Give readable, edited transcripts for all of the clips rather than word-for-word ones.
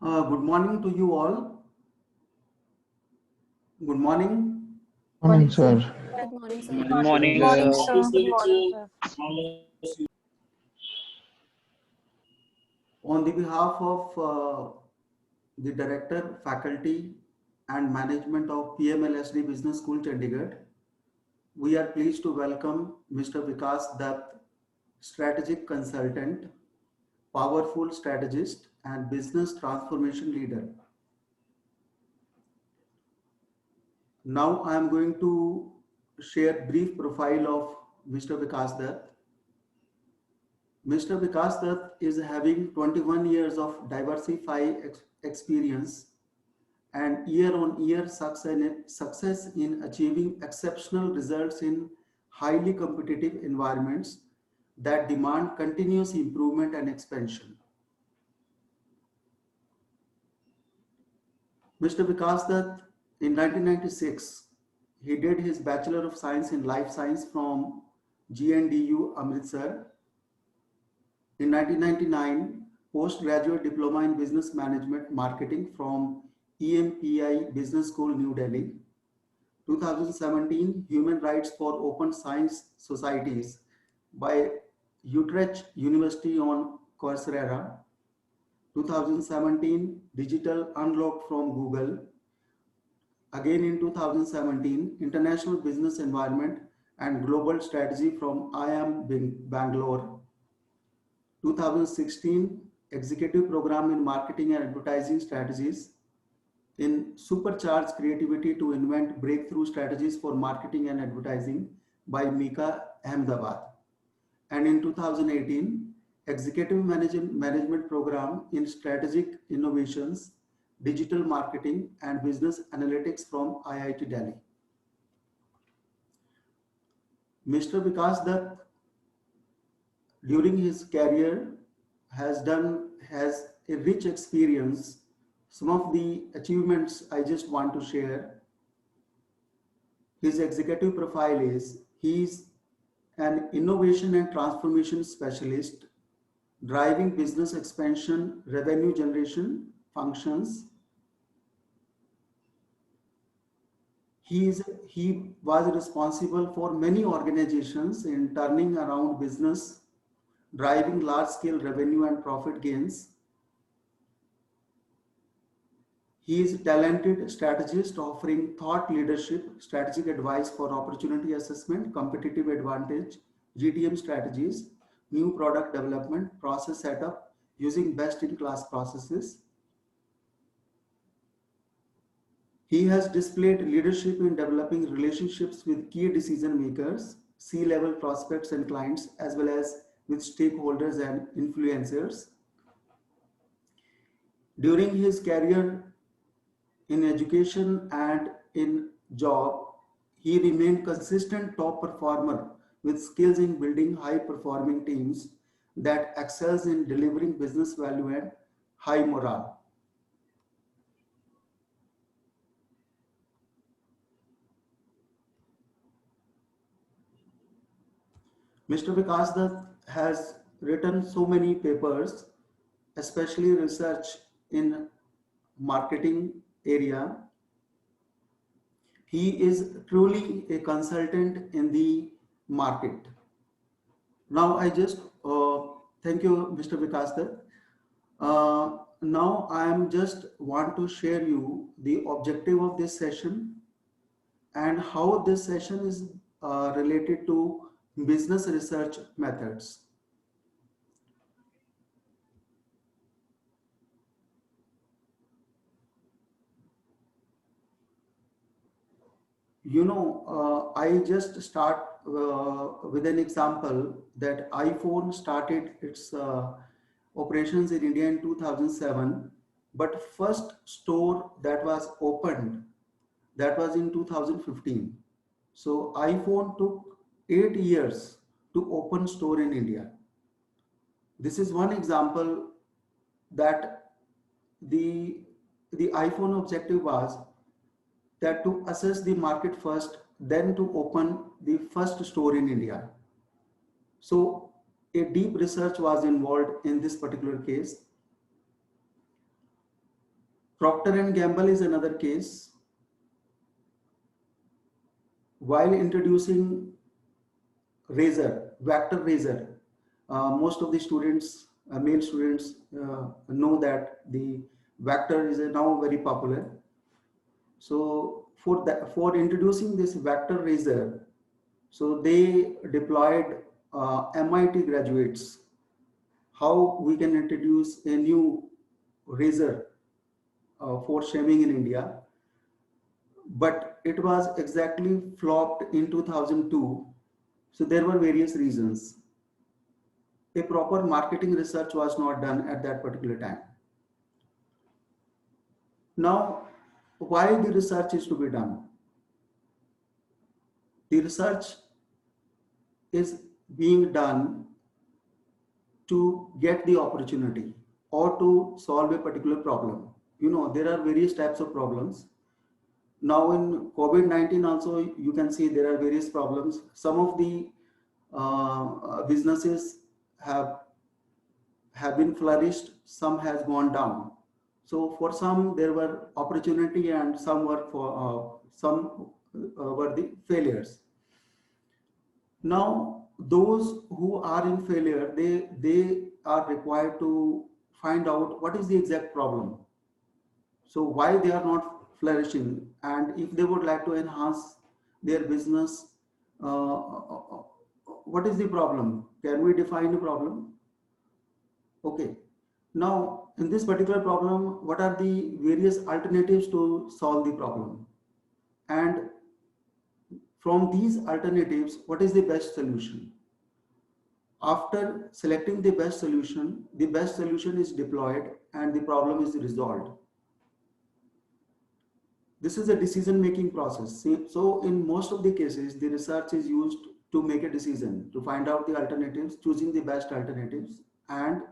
Good morning to you all. Good morning. Morning, sir. Good morning, sir. Good morning, Good morning, sir. sir. Good morning, sir. On the behalf of the Director, Faculty and Management of PMLSD Business School, Chandigarh, we are pleased to welcome Mr. Vikas Dutt, Strategic Consultant, Powerful Strategist and Business Transformation Leader. Now I am going to share brief profile of Mr. Vikas Dutt. Mr. Vikas Dutt is having 21 years of diversified experience and year-on-year success in achieving exceptional results in highly competitive environments that demand continuous improvement and expansion. Mr. Vikas Dutt, in 1996, he did his Bachelor of Science in Life Science from GNDU Amritsar. In 1999, postgraduate diploma in business management marketing from EMPI Business School, New Delhi. 2017, Human Rights for Open Science Societies by Utrecht University on Coursera. 2017, Digital Unlocked from Google. Again in 2017, International Business Environment and Global Strategy from IIM Bangalore. 2016, Executive Program in Marketing and Advertising Strategies in Supercharge Creativity to Invent Breakthrough Strategies for Marketing and Advertising by Mika Ahmedabad. And in 2018, Executive Management Program in Strategic Innovations, Digital Marketing and Business Analytics from IIT Delhi. Mr. Vikas Dutt, during his career, has a rich experience. Some of the achievements I just want to share. His executive profile is he's an innovation and transformation specialist, driving business expansion, revenue generation functions. He was responsible for many organizations in turning around business, driving large-scale revenue and profit gains. He is a talented strategist offering thought leadership, strategic advice for opportunity assessment, competitive advantage, GTM strategies, new product development, process setup using best-in-class processes. He has displayed leadership in developing relationships with key decision makers, C-level prospects and clients, as well as with stakeholders and influencers. During his career in education and in job, he remained consistent top performer with skills in building high-performing teams that excels in delivering business value and high morale. Mr. Vikas Dutt has written so many papers, especially research in marketing area. He is truly a consultant in the market. Now I just thank you, Mr. Vikas Dutt. Now I am just want to share you the objective of this session and how this session is related to business research methods. I just start with an example that iPhone started its operations in India in 2007, but first store that was opened, that was in 2015. So iPhone took 8 years to open store in India. This is one example that the iPhone objective was that to assess the market first, then to open the first store in India. So a deep research was involved in this particular case. Procter and Gamble is another case. While introducing razor, Vector razor, most of the students, male students, know that the Vector is now very popular. So for introducing this Vector razor, so they deployed MIT graduates. How we can introduce a new razor for shaving in India, but it was exactly flopped in 2002. So there were various reasons. A proper marketing research was not done at that particular time. Now, why the research is to be done? The research is being done to get the opportunity or to solve a particular problem. You know, there are various types of problems. Now in COVID-19 also, you can see there are various problems. Some of the businesses have been flourished, some has gone down. So for some there were opportunity and some were were the failures. Now those who are in failure, they are required to find out what is the exact problem. So why they are not flourishing, and if they would like to enhance their business, what is the problem? Can we define the problem? Okay. Now, in this particular problem, what are the various alternatives to solve the problem? And from these alternatives, what is the best solution? After selecting the best solution is deployed and the problem is resolved. This is a decision-making process. So in most of the cases, the research is used to make a decision, to find out the alternatives, choosing the best alternatives, and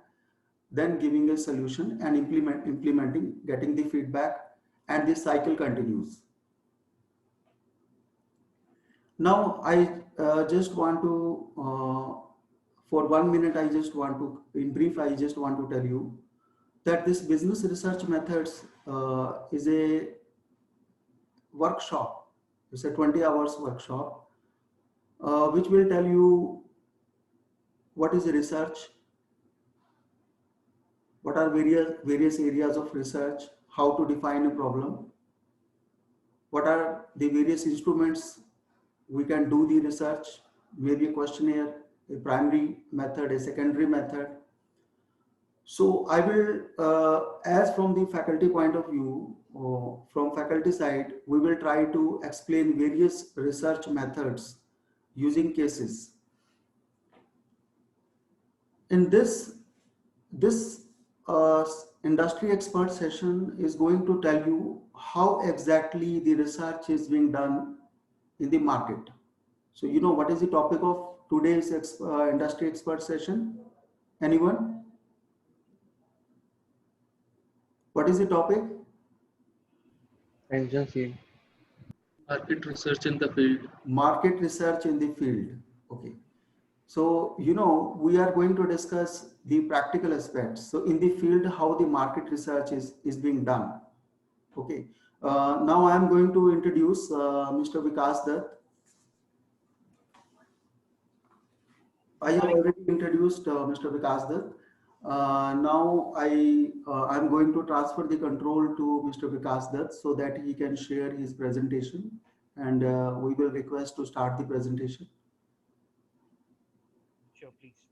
then giving a solution and implementing, getting the feedback, and this cycle continues. Now, I just want to, for 1 minute, I just want to, in brief, I just want to tell you that this business research methods is a workshop. It's a 20 hours workshop, which will tell you what is research, what are various areas of research, how to define a problem, what are the various instruments we can do the research, maybe a questionnaire, a primary method, a secondary method. So I will, as from the faculty point of view, from faculty side, we will try to explain various research methods using cases. In this industry expert session is going to tell you how exactly the research is being done in the market. So you know what is the topic of today's industry expert session? Anyone? What is the topic? Agency. Market research in the field. Market research in the field. Okay. So, you know, we are going to discuss the practical aspects. So in the field, how the market research is being done. Okay. Now I am going to introduce Mr. Vikas Dutt. I have already introduced Mr. Vikas Dutt. Now I'm going to transfer the control to Mr. Vikas Dutt so that he can share his presentation, and we will request to start the presentation. Sure, please.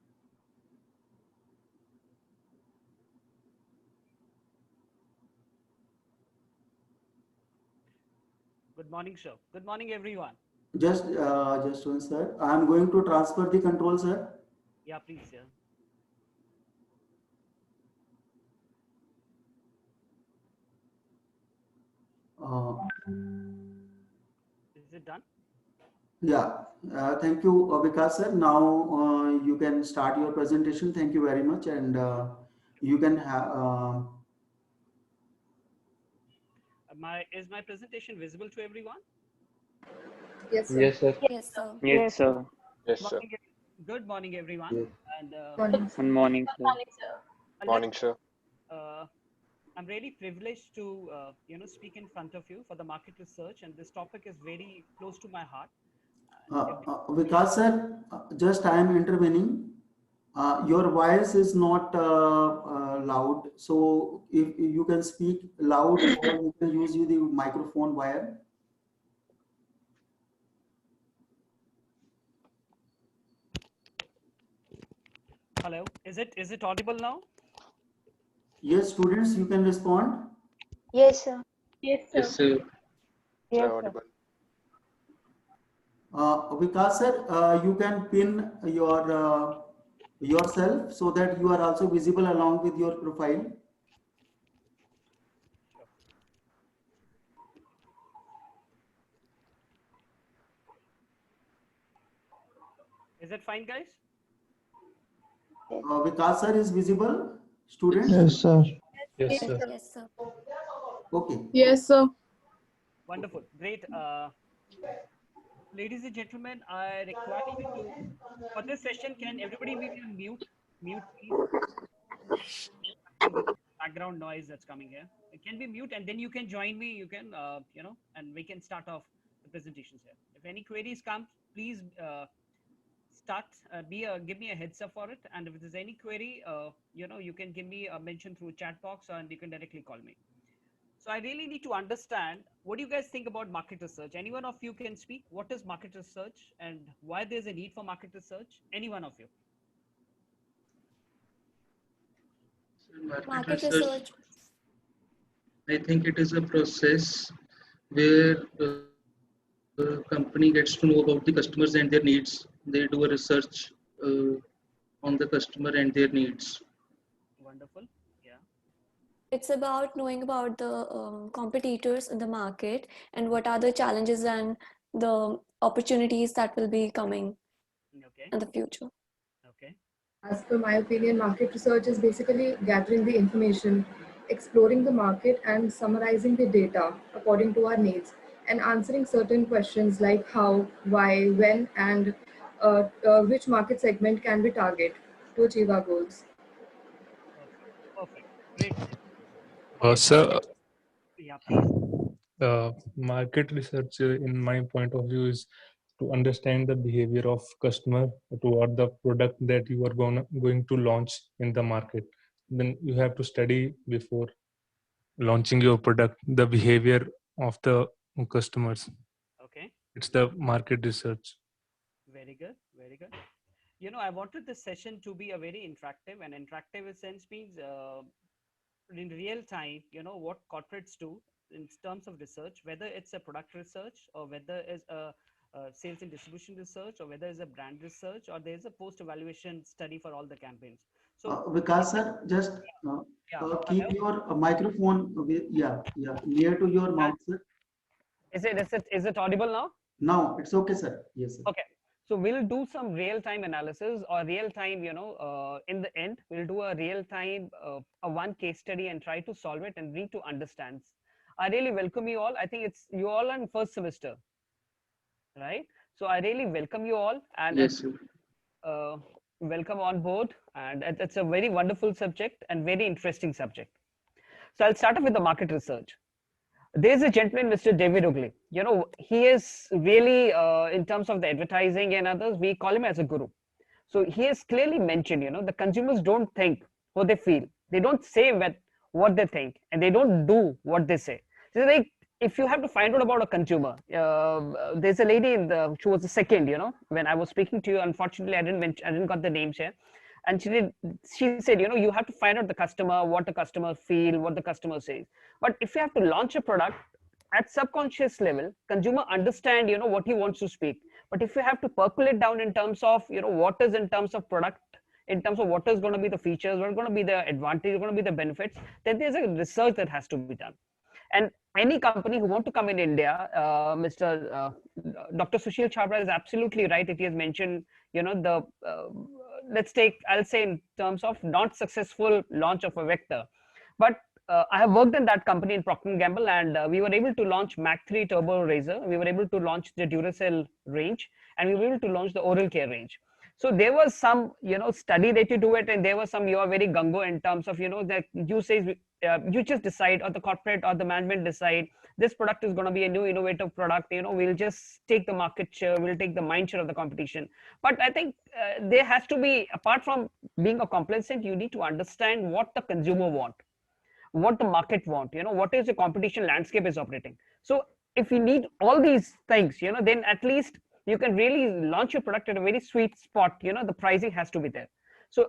Good morning, sir. Good morning, everyone. Just one, sir. I am going to transfer the control, sir. Yeah, please, sir. Is it done? Yeah. Thank you, Vikas sir. Now you can start your presentation. Thank you very much, and you can have. Is my presentation visible to everyone? Yes, sir. Yes, sir. Yes, sir. Yes, sir. Yes, sir. Good morning, everyone. Yes. And Good morning, sir. uh, Morning, sir. I'm really privileged to, speak in front of you for the market research, and this topic is very close to my heart. Vikas sir, just I am intervening. Your voice is not loud, so if you can speak loud or you can use the microphone wire. Hello, is it audible now? Yes, students, you can respond. Yes, sir. Yes, sir. Yes, sir. Yes, Sir, sir. audible. Vikas sir, you can pin yourself so that you are also visible along with your profile. Is it fine, guys? Vikas sir is visible, students? Yes, sir. Yes, sir. Yes, sir. Okay. Yes, sir. Wonderful, great. Ladies and gentlemen, I require you to, for this session, can everybody be on mute? Mute, please. Background noise that's coming here. It can be mute, and then you can join me. You can, and we can start off the presentations here. If any queries come, please give me a heads up for it. And if there's any query, you can give me a mention through chat box, and you can directly call me. So I really need to understand, what do you guys think about market research? Any one of you can speak. What is market research and why there's a need for market research? Any one of you? Market research. I think it is a process where company gets to know about the customers and their needs. They do a research on the customer and their needs. Wonderful. Yeah. It's about knowing about the competitors in the market and what are the challenges and the opportunities that will be coming Okay. in the future. Okay. As per my opinion, market research is basically gathering the information, exploring the market, and summarizing the data according to our needs, and answering certain questions like how, why, when, and which market segment can we target to achieve our goals. Perfect. Great. Sir, Yeah, please. market research, in my point of view, is to understand the behavior of customer toward the product that you are going to launch in the market. Then you have to study before launching your product the behavior of the customers. Okay. It's the market research. Very good. Very good. I wanted this session to be a very interactive, and interactive in sense means in real time, what corporates do in terms of research, whether it's a product research or whether it's a sales and distribution research or whether it's a brand research or there's a post-evaluation study for all the campaigns. So Vikas sir, just keep hello? your microphone near to your mouth, sir. Is it audible now? Now it's okay, sir. Yes, sir. Okay. So we'll do some real-time analysis or real-time, in the end, we'll do a real-time, a one case study and try to solve it and need to understand. I really welcome you all. I think you all in first semester, right? So I really welcome you all, and Yes, sir. welcome on board. And it's a very wonderful subject and very interesting subject. So I'll start off with the market research. There's a gentleman, Mr. David Ogley. He is really, in terms of the advertising and others, we call him as a guru. So he has clearly mentioned, the consumers don't think what they feel. They don't say what they think, and they don't do what they say. So like, if you have to find out about a consumer, there's a lady she was the second, when I was speaking to you. Unfortunately, I didn't got the names here. And she said, you have to find out the customer, what the customer feel, what the customer says. But if you have to launch a product at subconscious level, consumer understand, what he wants to speak. But if you have to percolate down in terms of, what is in terms of product, in terms of what is going to be the features, what are going to be the advantage, what are going to be the benefits, then there's a research that has to be done. And any company who want to come in India, Dr. Sushil Chhabra is absolutely right if he has mentioned, let's take, I'll say in terms of not successful launch of a vector. But I have worked in that company in Procter & Gamble, and we were able to launch Mac 3 Turbo Razor. We were able to launch the Duracell range, and we were able to launch the oral care range. So there was some, study that you do it, and there was some, you are very gung-ho in terms of, that you say you just decide, or the corporate or the management decide, this product is going to be a new innovative product, we'll just take the market share, we'll take the mind share of the competition. But I think there has to be, apart from being a complacent, you need to understand what the consumer want, what the market want, what is the competition landscape is operating. So if you need all these things, then at least you can really launch your product at a very sweet spot. The pricing has to be there. So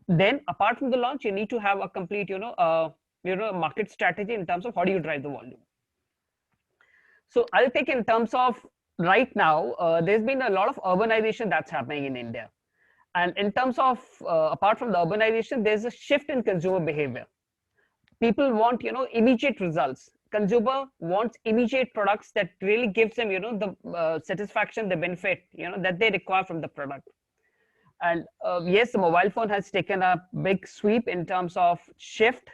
then apart from the launch, you need to have a complete market strategy in terms of how do you drive the volume. So I'll take in terms of right now, there's been a lot of urbanization that's happening in India. And in terms of, apart from the urbanization, there's a shift in consumer behavior. People want, immediate results. Consumer wants immediate products that really gives them, the satisfaction, the benefit, that they require from the product. And yes, the mobile phone has taken a big sweep in terms of shift,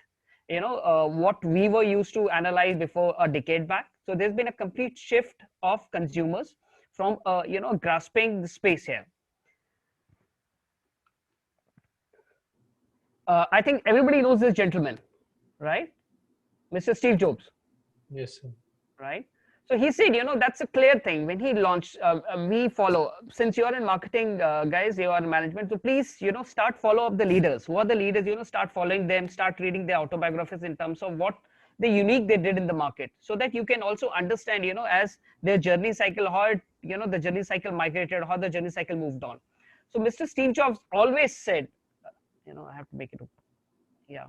what we were used to analyze before a decade back. So there's been a complete shift of consumers from, grasping the space here. I think everybody knows this gentleman, right? Mr. Steve Jobs. Yes, sir. Right. So he said, that's a clear thing. When he launched, we follow, since you're in marketing, guys, you are in management. So please, start follow up the leaders. Who are the leaders? Start following them, start reading their autobiographies in terms of what the unique they did in the market, so that you can also understand, as their journey cycle, how it, the journey cycle migrated, how the journey cycle moved on. So Mr. Steve Jobs always said, I have to make it up. Yeah.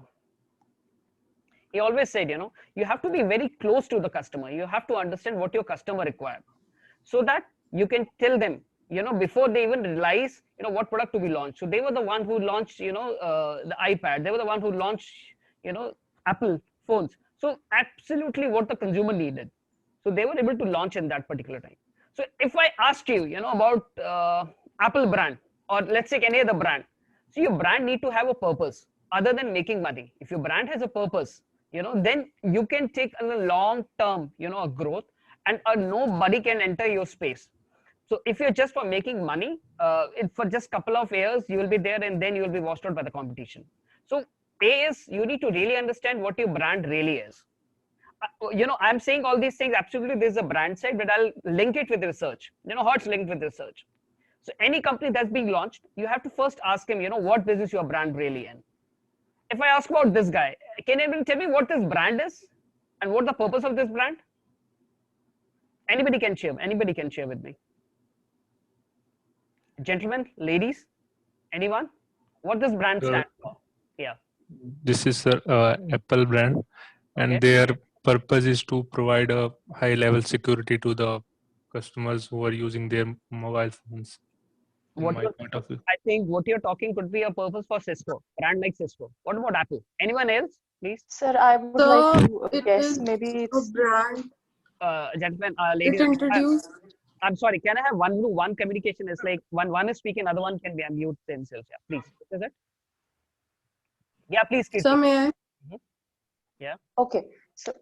He always said, you have to be very close to the customer. You have to understand what your customer requires, so that you can tell them, before they even realize, what product to be launched. So they were the one who launched, the iPad. They were the one who launched, Apple phones. So absolutely what the consumer needed. So they were able to launch in that particular time. So if I ask you, about Apple brand, or let's say any other brand, so your brand need to have a purpose other than making money. If your brand has a purpose, then you can take a long term, a growth, and nobody can enter your space. So if you're just for making money, for just couple of years, you will be there, and then you will be washed out by the competition. So A is, you need to really understand what your brand really is. I'm saying all these things, absolutely there's a brand side, but I'll link it with research. How it's linked with research. So any company that's being launched, you have to first ask him, what business your brand really in. If I ask about this guy, can anyone tell me what this brand is and what the purpose of this brand? Anybody can share. Anybody can share with me. Gentlemen, ladies, anyone? What does brand stand for? Yeah. This is Apple brand, and their purpose is to provide a high-level security to the customers who are using their mobile phones. I think what you're talking could be a purpose for Cisco, brand like Cisco. What about Apple? Anyone else, please? Sir, I would like to guess maybe it's a brand. Gentlemen, ladies. It introduced. I'm sorry. Can I have one communication? Is like one is speaking, other one can be unmute themselves. Yeah, please. Is it? Yeah, please. So may I? Yeah. Okay. So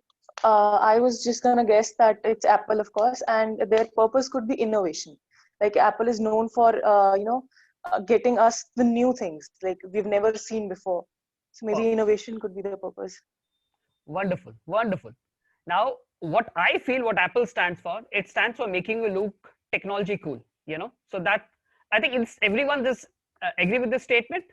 I was just gonna guess that it's Apple, of course, and their purpose could be innovation. Like Apple is known for getting us the new things like we've never seen before. So maybe innovation could be the purpose. Wonderful, wonderful. Now, what I feel what Apple stands for, it stands for making you look technology cool. So that I think it's everyone just agree with this statement.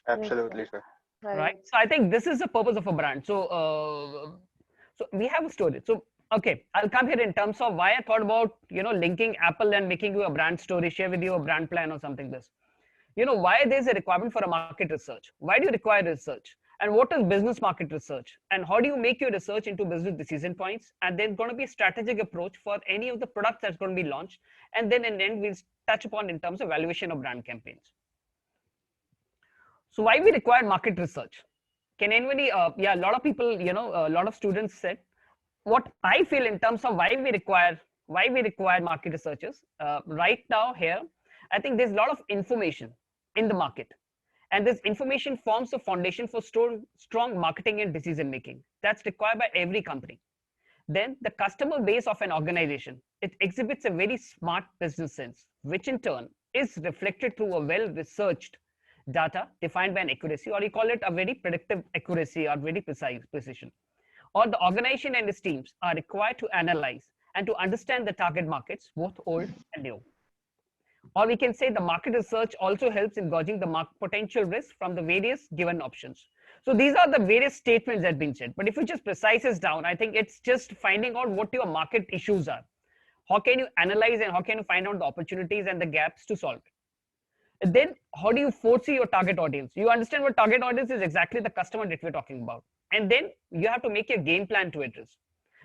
Absolutely, sir. Right. So I think this is the purpose of a brand. So so we have a story. So okay, I'll come here in terms of why I thought about linking Apple and making you a brand story, share with you a brand plan or something this. Why there's a requirement for a market research. Why do you require research? And what is business market research? And how do you make your research into business decision points? And there's going to be a strategic approach for any of the products that's going to be launched. And then in the end, we'll touch upon in terms of valuation of brand campaigns. So why we require market research? Can anybody, a lot of people, a lot of students said, what I feel in terms of why we require market researchers right now here, I think there's a lot of information in the market, and this information forms the foundation for strong marketing and decision making that's required by every company. Then the customer base of an organization, it exhibits a very smart business sense, which in turn is reflected through a well-researched data defined by an accuracy, or you call it a very predictive accuracy or very precision. Or the organization and its teams are required to analyze and to understand the target markets, both old and new. Or we can say the market research also helps in gauging the potential risk from the various given options. So these are the various statements that have been said. But if you just precise this down, I think it's just finding out what your market issues are. How can you analyze and how can you find out the opportunities and the gaps to solve it? And then how do you foresee your target audience? You understand what target audience is, exactly the customer that we're talking about. And then you have to make your game plan to address.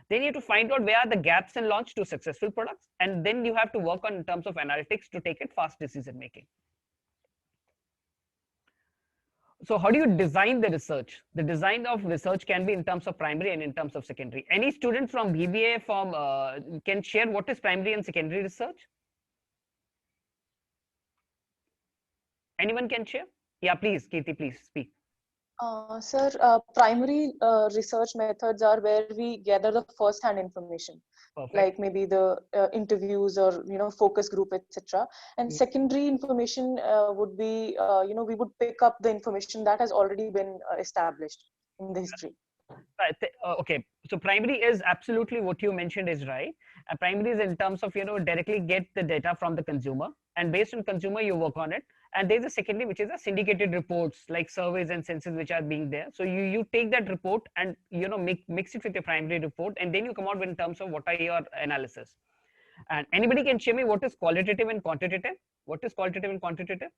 Then you have to find out where are the gaps in launch to successful products. And then you have to work on in terms of analytics to take it fast decision making. So how do you design the research? The design of research can be in terms of primary and in terms of secondary. Any student from BBA can share what is primary and secondary research? Anyone can share? Yeah, please, Kirti, please speak. Sir, primary research methods are where we gather the first-hand information. Perfect. Like maybe the interviews or focus group, etc. And secondary information would be we would pick up the information that has already been established in the history. Right. Okay, so primary is absolutely what you mentioned is right. Primary is in terms of directly get the data from the consumer, and based on consumer you work on it. And there's a secondary, which is a syndicated reports like surveys and census which are being there. So you take that report and mix it with your primary report, and then you come out with in terms of what are your analysis. And anybody can share me what is qualitative and quantitative? What is qualitative and quantitative?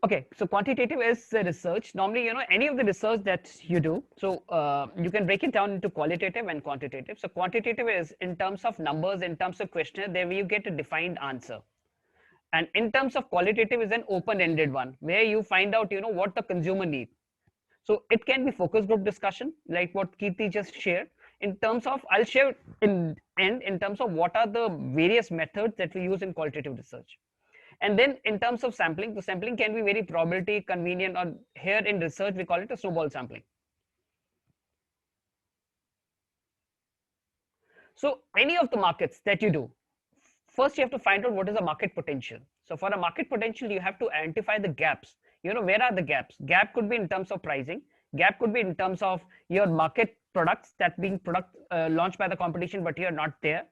Okay, so quantitative is the research. Normally, any of the research that you do, so you can break it down into qualitative and quantitative. So quantitative is in terms of numbers, in terms of questionnaire, there you get a defined answer. And in terms of qualitative is an open-ended one, where you find out, what the consumer needs. So it can be focus group discussion, like what Kirti just shared. In terms of, I'll share in terms of what are the various methods that we use in qualitative research. And then in terms of sampling, the sampling can be very probability, convenient, or here in research, we call it a snowball sampling. So any of the markets that you do, first you have to find out what is the market potential. So for a market potential, you have to identify the gaps. Where are the gaps? Gap could be in terms of pricing. Gap could be in terms of your market products that being launched by the competition, but you're not there.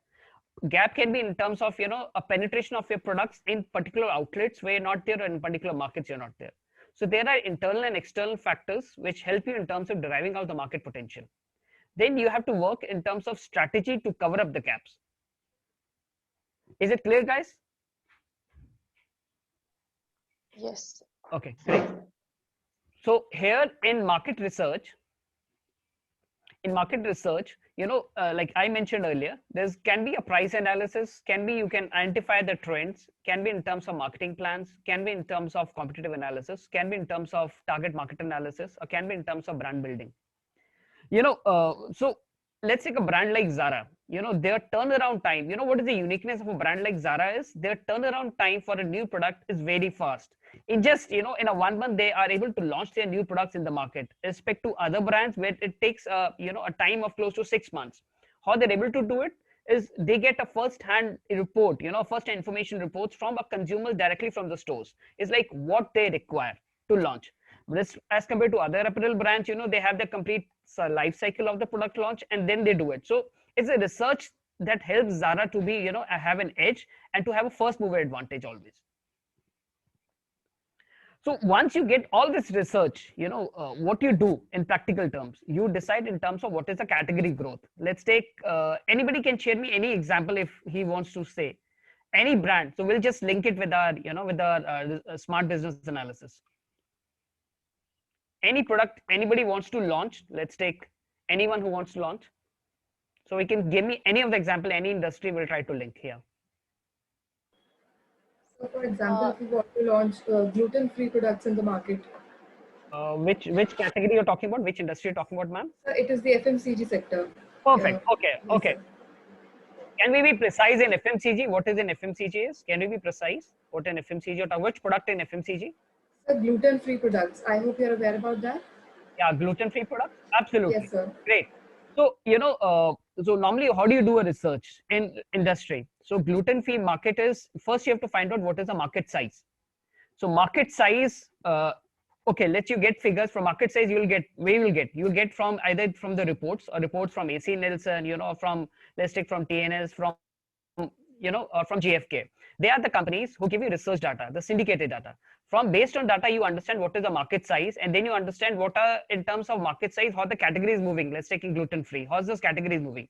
Gap can be in terms of a penetration of your products in particular outlets where you're not there, or in particular markets you're not there. So there are internal and external factors which help you in terms of deriving out the market potential. Then you have to work in terms of strategy to cover up the gaps. Is it clear, guys? Yes. Okay, great. So here in market research, like I mentioned earlier, can be a price analysis, you can identify the trends, can be in terms of marketing plans, can be in terms of competitive analysis, can be in terms of target market analysis, or can be in terms of brand building. So let's take a brand like Zara. Their turnaround time, what is the uniqueness of a brand like Zara is their turnaround time for a new product is very fast. In just, in a 1 month, they are able to launch their new products in the market, respect to other brands where it takes, a time of close to 6 months. How they're able to do it is they get a first-hand report, first information reports from a consumer directly from the stores. It's like what they require to launch. But as compared to other apparel brands, they have the complete life cycle of the product launch and then they do it. So it's a research that helps Zara to be, have an edge and to have a first mover advantage always. So once you get all this research, what you do in practical terms, you decide in terms of what is the category growth. Let's take, anybody can share me any example if he wants to say any brand. So we'll just link it with our, with our smart business analysis. Any product anybody wants to launch, let's take anyone who wants to launch. So we can give me any of the example, any industry, we'll try to link here. So for example, if you want to launch gluten-free products in the market. Which category you're talking about? Which industry you're talking about, ma'am? It is the FMCG sector. Perfect. Okay. Can we be precise in FMCG? What is in FMCG is? Can we be precise? What in FMCG or which product in FMCG? So gluten-free products. I hope you're aware about that. Yeah, gluten-free products. Absolutely. Yes, sir. Great. So, so normally how do you do a research in industry? So gluten-free market is, first you have to find out what is the market size. So market size, okay, let you get figures from market size. You'll get from either from the reports or reports from AC Nielsen, from, let's take from TNS, from, or from GfK. They are the companies who give you research data, the syndicated data. From based on data, you understand what is the market size, and then you understand what are, in terms of market size, how the category is moving. Let's take gluten free. How's this category is moving?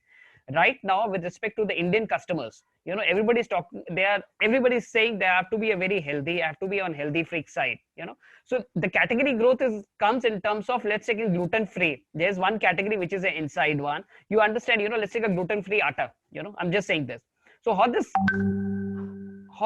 Right now, with respect to the Indian customers, everybody's talking. Everybody's saying they have to be a very healthy, have to be on healthy freak side. So the category growth comes in terms of, let's take gluten free. There's one category which is an inside one. You understand? Let's take a gluten free atta. I'm just saying this. So how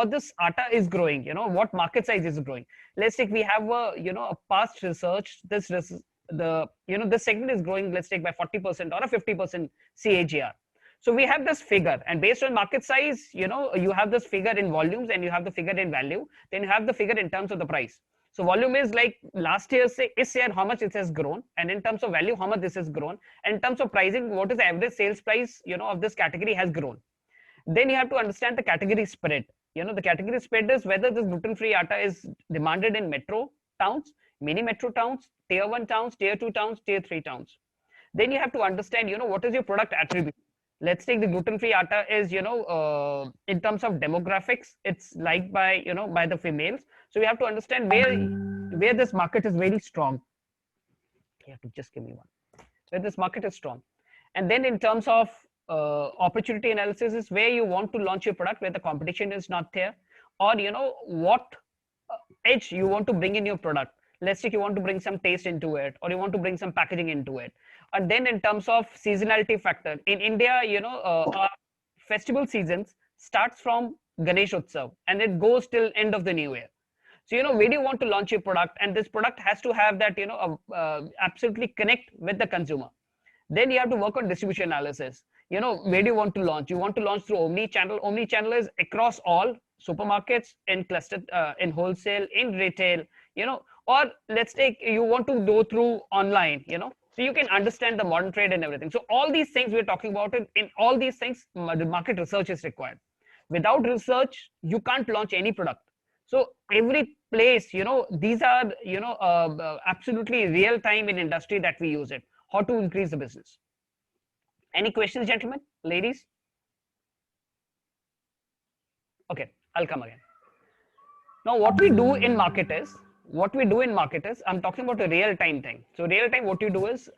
this atta is growing, what market size is growing. Let's take, we have a past research, this segment is growing, let's take by 40% or a 50% CAGR. So we have this figure, and based on market size, you have this figure in volumes and you have the figure in value, then you have the figure in terms of the price. So volume is like last year, say, this year, how much it has grown, and in terms of value, how much this has grown, and in terms of pricing, what is the average sales price, of this category has grown. Then you have to understand the category spread. The category spread is whether this gluten-free atta is demanded in metro towns, mini metro towns, tier 1 towns, tier 2 towns, tier 3 towns. Then you have to understand, what is your product attribute. Let's take the gluten-free atta is, in terms of demographics, it's liked by, by the females. So we have to understand where this market is very strong. You have to just give me one. Where this market is strong. And then in terms of opportunity analysis is where you want to launch your product, where the competition is not there, or what edge you want to bring in your product. Let's say you want to bring some taste into it, or you want to bring some packaging into it. And then in terms of seasonality factor, in India, our festival seasons starts from Ganesh Utsav and it goes till end of the new year. So where do you want to launch your product, and this product has to have that absolutely connect with the consumer. Then you have to work on distribution analysis. Where do you want to launch? You want to launch through omni-channel. Omni-channel is across all supermarkets, in cluster, in wholesale, in retail, or let's take, you want to go through online, so you can understand the modern trade and everything. So all these things we're talking about, in all these things, the market research is required. Without research, you can't launch any product. So every place, these are, absolutely real time in industry that we use it. How to increase the business. Any questions, gentlemen, ladies? Okay, I'll come again. Now, what we do in market is, I'm talking about a real time thing. So real time, what you do is,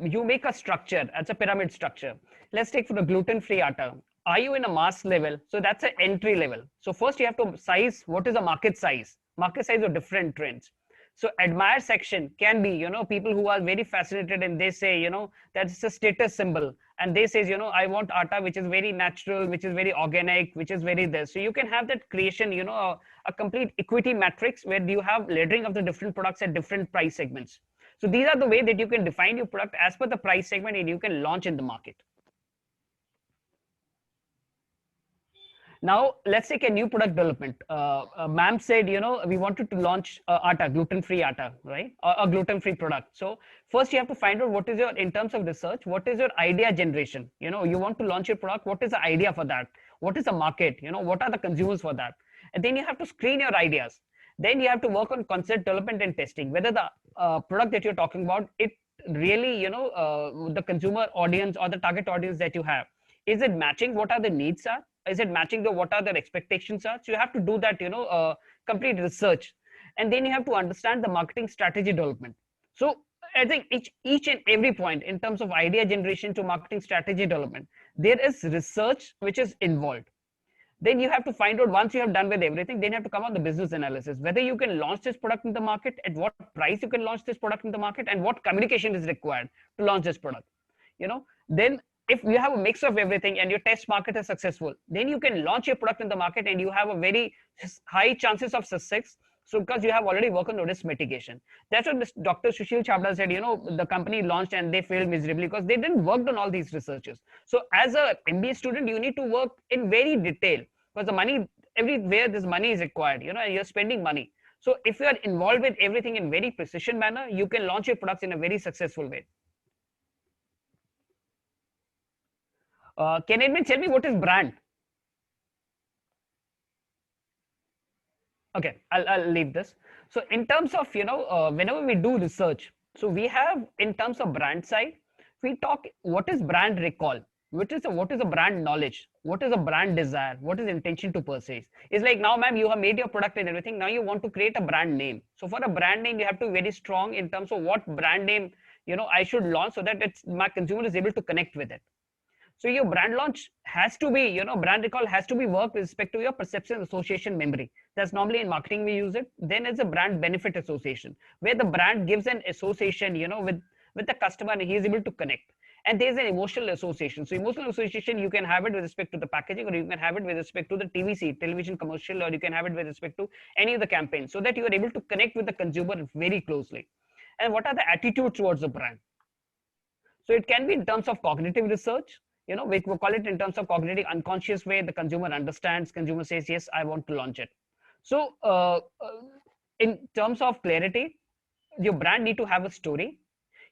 you make a structure, as a pyramid structure. Let's take for the gluten-free atta. Are you in a mass level? So that's an entry level. So first you have to size, what is the market size? Market size of different trends. So admire section can be, people who are very fascinated and they say, that's a status symbol. And they say, I want atta which is very natural, which is very organic, which is very this. So you can have that creation, a complete equity matrix where you have laddering of the different products at different price segments. So these are the way that you can define your product as per the price segment and you can launch in the market. Now, let's take a new product development. Ma'am said, we wanted to launch atta, gluten-free atta, right? Or a gluten-free product. So first you have to find out what is your, in terms of research, what is your idea generation? You want to launch your product. What is the idea for that? What is the market? What are the consumers for that? And then you have to screen your ideas. Then you have to work on concept development and testing, whether the product that you're talking about, it really, the consumer audience or the target audience that you have, is it matching what are the needs are? Is it matching what are their expectations are? So you have to do that, complete research. And then you have to understand the marketing strategy development. So I think each and every point in terms of idea generation to marketing strategy development, there is research which is involved. Then you have to find out, once you have done with everything, then you have to come on the business analysis, whether you can launch this product in the market, at what price you can launch this product in the market, and what communication is required to launch this product. Then if you have a mix of everything and your test market is successful, then you can launch your product in the market and you have a very high chances of success. So because you have already worked on risk mitigation. That's what Dr. Sushil Chhabra said, the company launched and they failed miserably because they didn't work on all these researches. So as a MBA student, you need to work in very detail because the money, everywhere this money is required, you're spending money. So if you are involved with everything in very precision manner, you can launch your products in a very successful way. Can anyone tell me what is brand? Okay, I'll leave this. So in terms of, whenever we do research, so we have in terms of brand side, we talk what is brand recall, what is a brand knowledge, what is a brand desire, what is intention to purchase. It's like now, ma'am, you have made your product and everything. Now you want to create a brand name. So for a brand name, you have to be very strong in terms of what brand name, I should launch so that my consumer is able to connect with it. So your brand launch has to be, brand recall has to be worked with respect to your perception association memory. That's normally in marketing we use it. Then it's a brand benefit association, where the brand gives an association, with the customer and he is able to connect. And there's an emotional association. So emotional association, you can have it with respect to the packaging, or you can have it with respect to the TVC, television commercial, or you can have it with respect to any of the campaigns, so that you are able to connect with the consumer very closely. And what are the attitudes towards the brand? So it can be in terms of cognitive research, we call it in terms of cognitive unconscious way. The consumer understands, consumer says, yes, I want to launch it. So in terms of clarity, your brand need to have a story.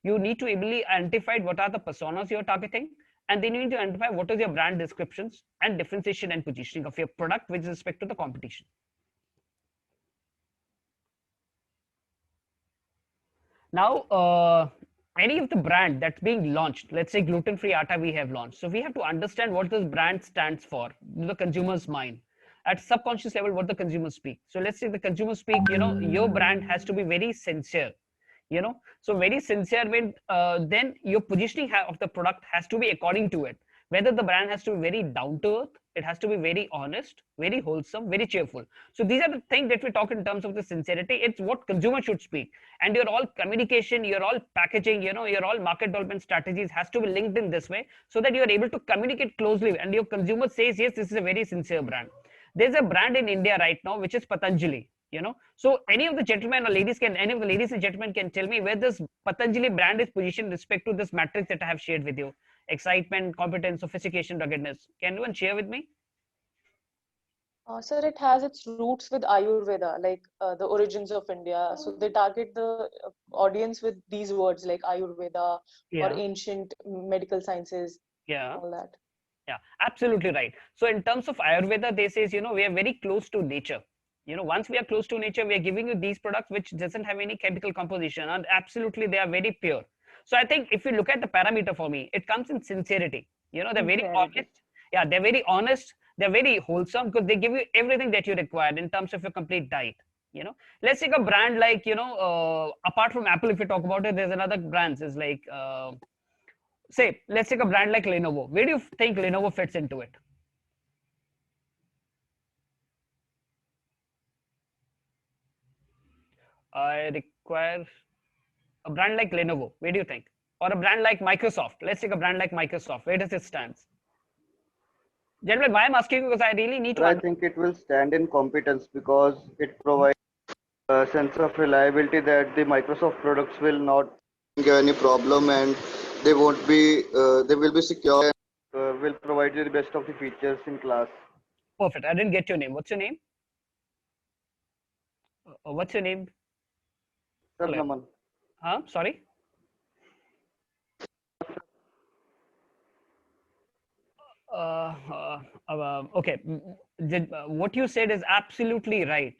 You need to able identify what are the personas you're targeting, and then you need to identify what is your brand descriptions and differentiation and positioning of your product with respect to the competition. Now, any of the brand that's being launched, let's say gluten-free atta we have launched. So we have to understand what this brand stands for, the consumer's mind. At subconscious level, what the consumer speak. So let's say the consumer speak, your brand has to be very sincere. So very sincere when then your positioning of the product has to be according to it. Whether the brand has to be very down to earth, it has to be very honest, very wholesome, very cheerful. So these are the things that we talk in terms of the sincerity. It's what consumer should speak. And your all communication, your all packaging, your all market development strategies has to be linked in this way, so that you are able to communicate closely and your consumer says, yes, this is a very sincere brand. There's a brand in India right now, which is Patanjali. So any of the gentlemen or ladies any of the ladies and gentlemen can tell me where this Patanjali brand is positioned with respect to this matrix that I have shared with you: excitement, competence, sophistication, ruggedness. Can anyone share with me? Sir, it has its roots with Ayurveda, like the origins of India. So they target the audience with these words like Ayurveda or ancient medical sciences, all that. Yeah, absolutely right. So in terms of Ayurveda, they says, we are very close to nature. Once we are close to nature, we are giving you these products which doesn't have any chemical composition, and absolutely they are very pure. So I think if you look at the parameter for me, it comes in sincerity. They're very honest. Yeah, they're very honest. They're very wholesome because they give you everything that you require in terms of your complete diet. Let's take a brand like, apart from Apple, if you talk about it, there's another brands is like, say, let's take a brand like Lenovo. Where do you think Lenovo fits into it? I require a brand like Lenovo. Where do you think? Or a brand like Microsoft. Let's take a brand like Microsoft. Where does it stand? Gentlemen, why I'm asking you, because I really need to. I think it will stand in competence because it provides a sense of reliability that the Microsoft products will not give any problem, and they won't be. They will be secure and will provide you the best of the features in class. Perfect. I didn't get your name. What's your name? What's your name? Sir, Naman. Sorry. Okay, what you said is absolutely right,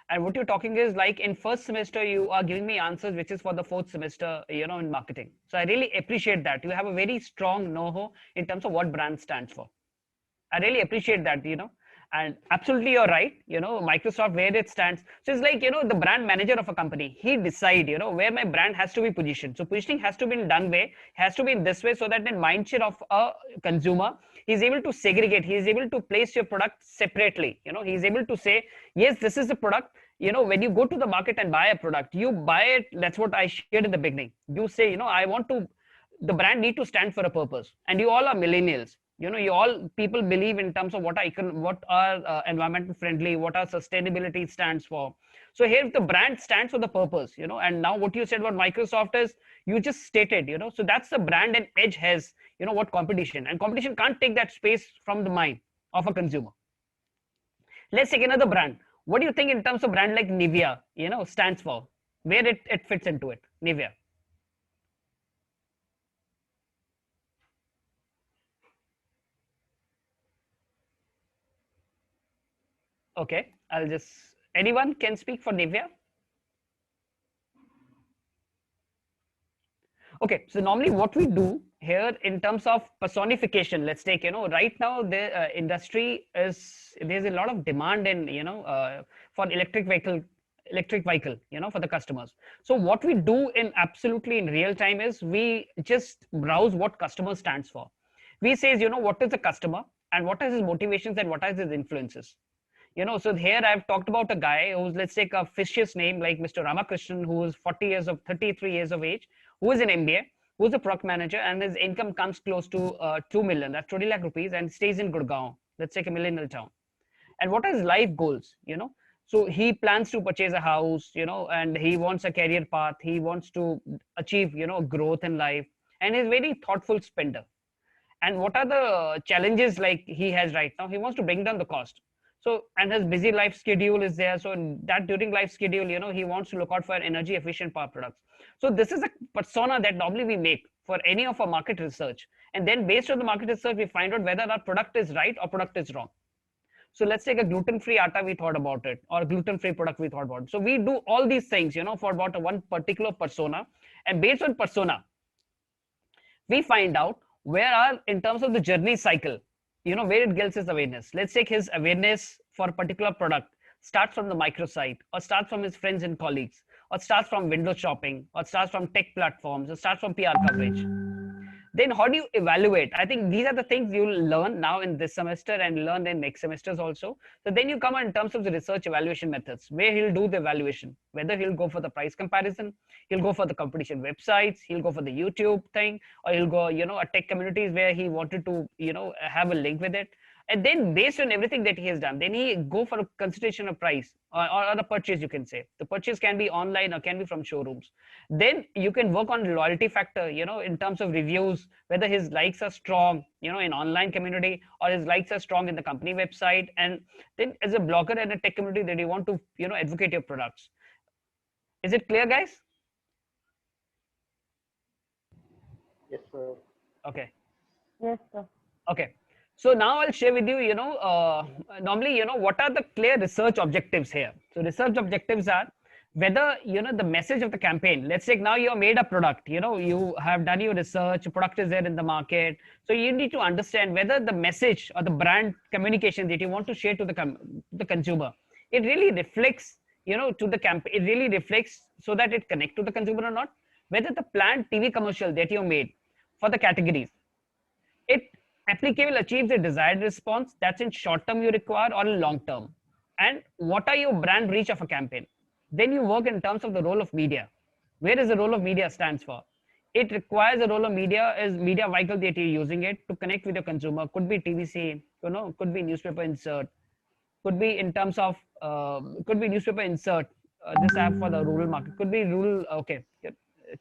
and what you're talking is like in first semester you are giving me answers which is for the fourth semester, in marketing. So I really appreciate that you have a very strong know-how in terms of what brand stands for. I really appreciate that, and absolutely you're right. Microsoft, where it stands, so it's like, the brand manager of a company, he decide, where my brand has to be positioned. So positioning has to be done way, has to be in this way, so that in mindset of a consumer, he's able to segregate, he is able to place your product separately. He's able to say, yes, this is the product. When you go to the market and buy a product, you buy it. That's what I shared in the beginning. You say, I want to, the brand need to stand for a purpose, and you all are millennials. You all people believe in terms of what are environmental friendly, what our sustainability stands for. So here the brand stands for the purpose, and now what you said about Microsoft is you just stated, so that's the brand, and edge has, what competition, and competition can't take that space from the mind of a consumer. Let's take another brand. What do you think in terms of brand like Nivea, stands for, where it fits into it, Nivea? Okay, I'll just, anyone can speak for Nivea? Okay, so normally what we do here in terms of personification, let's take, right now the industry is, there's a lot of demand in, for electric vehicle, for the customers. So what we do in absolutely in real time is we just browse what customer stands for. We says, what is the customer and what is his motivations and what are his influences. So here I've talked about a guy who's, let's take a fictitious name like Mr. Ramakrishnan, who is 33 years of age, who is an MBA, who's a product manager, and his income comes close to 2 million, that's 20 lakh rupees, and stays in Gurgaon, let's take a millennial town. And what are his life goals? So he plans to purchase a house, and he wants a career path. He wants to achieve, growth in life, and he's very thoughtful spender. And what are the challenges like he has right now? He wants to bring down the cost. So, and his busy life schedule is there. So that during life schedule, he wants to look out for energy efficient power products. So this is a persona that normally we make for any of our market research. And then based on the market research, we find out whether our product is right or product is wrong. So let's take a gluten-free atta, we thought about it, or gluten-free product, we thought about it. So we do all these things, for about one particular persona. And based on persona, we find out where are, in terms of the journey cycle, where it gets his awareness. Let's take his awareness for a particular product starts from the microsite, or starts from his friends and colleagues, or starts from window shopping, or starts from tech platforms, or starts from PR coverage. Then how do you evaluate? I think these are the things you'll learn now in this semester and learn in next semesters also. So then you come in terms of the research evaluation methods, where he'll do the evaluation, whether he'll go for the price comparison, he'll go for the competition websites, he'll go for the YouTube thing, or he'll go, a tech communities where he wanted to, have a link with it. And then based on everything that he has done, then he go for a consideration of price or the purchase, you can say. The purchase can be online or can be from showrooms. Then you can work on loyalty factor, in terms of reviews, whether his likes are strong, in online community, or his likes are strong in the company website. And then as a blogger and a tech community that you want to, advocate your products. Is it clear, guys? Yes, sir. Okay. Yes, sir. Okay. So now I'll share with you, normally, what are the clear research objectives here? So research objectives are whether, the message of the campaign, let's say now you have made a product, you have done your research, product is there in the market. So you need to understand whether the message or the brand communication that you want to share to the consumer, it really reflects, to the campaign, it really reflects so that it connect to the consumer or not. Whether the planned TV commercial that you made for the categories, it applicable achieves the desired response, that's in short term you require or in long term. And what are your brand reach of a campaign? Then you work in terms of the role of media. Where is the role of media stands for? It requires a role of media as media vehicle that you're using it to connect with your consumer. Could be TVC, could be newspaper insert, could be in terms of, could be newspaper insert, this app for the rural market, could be rural, okay,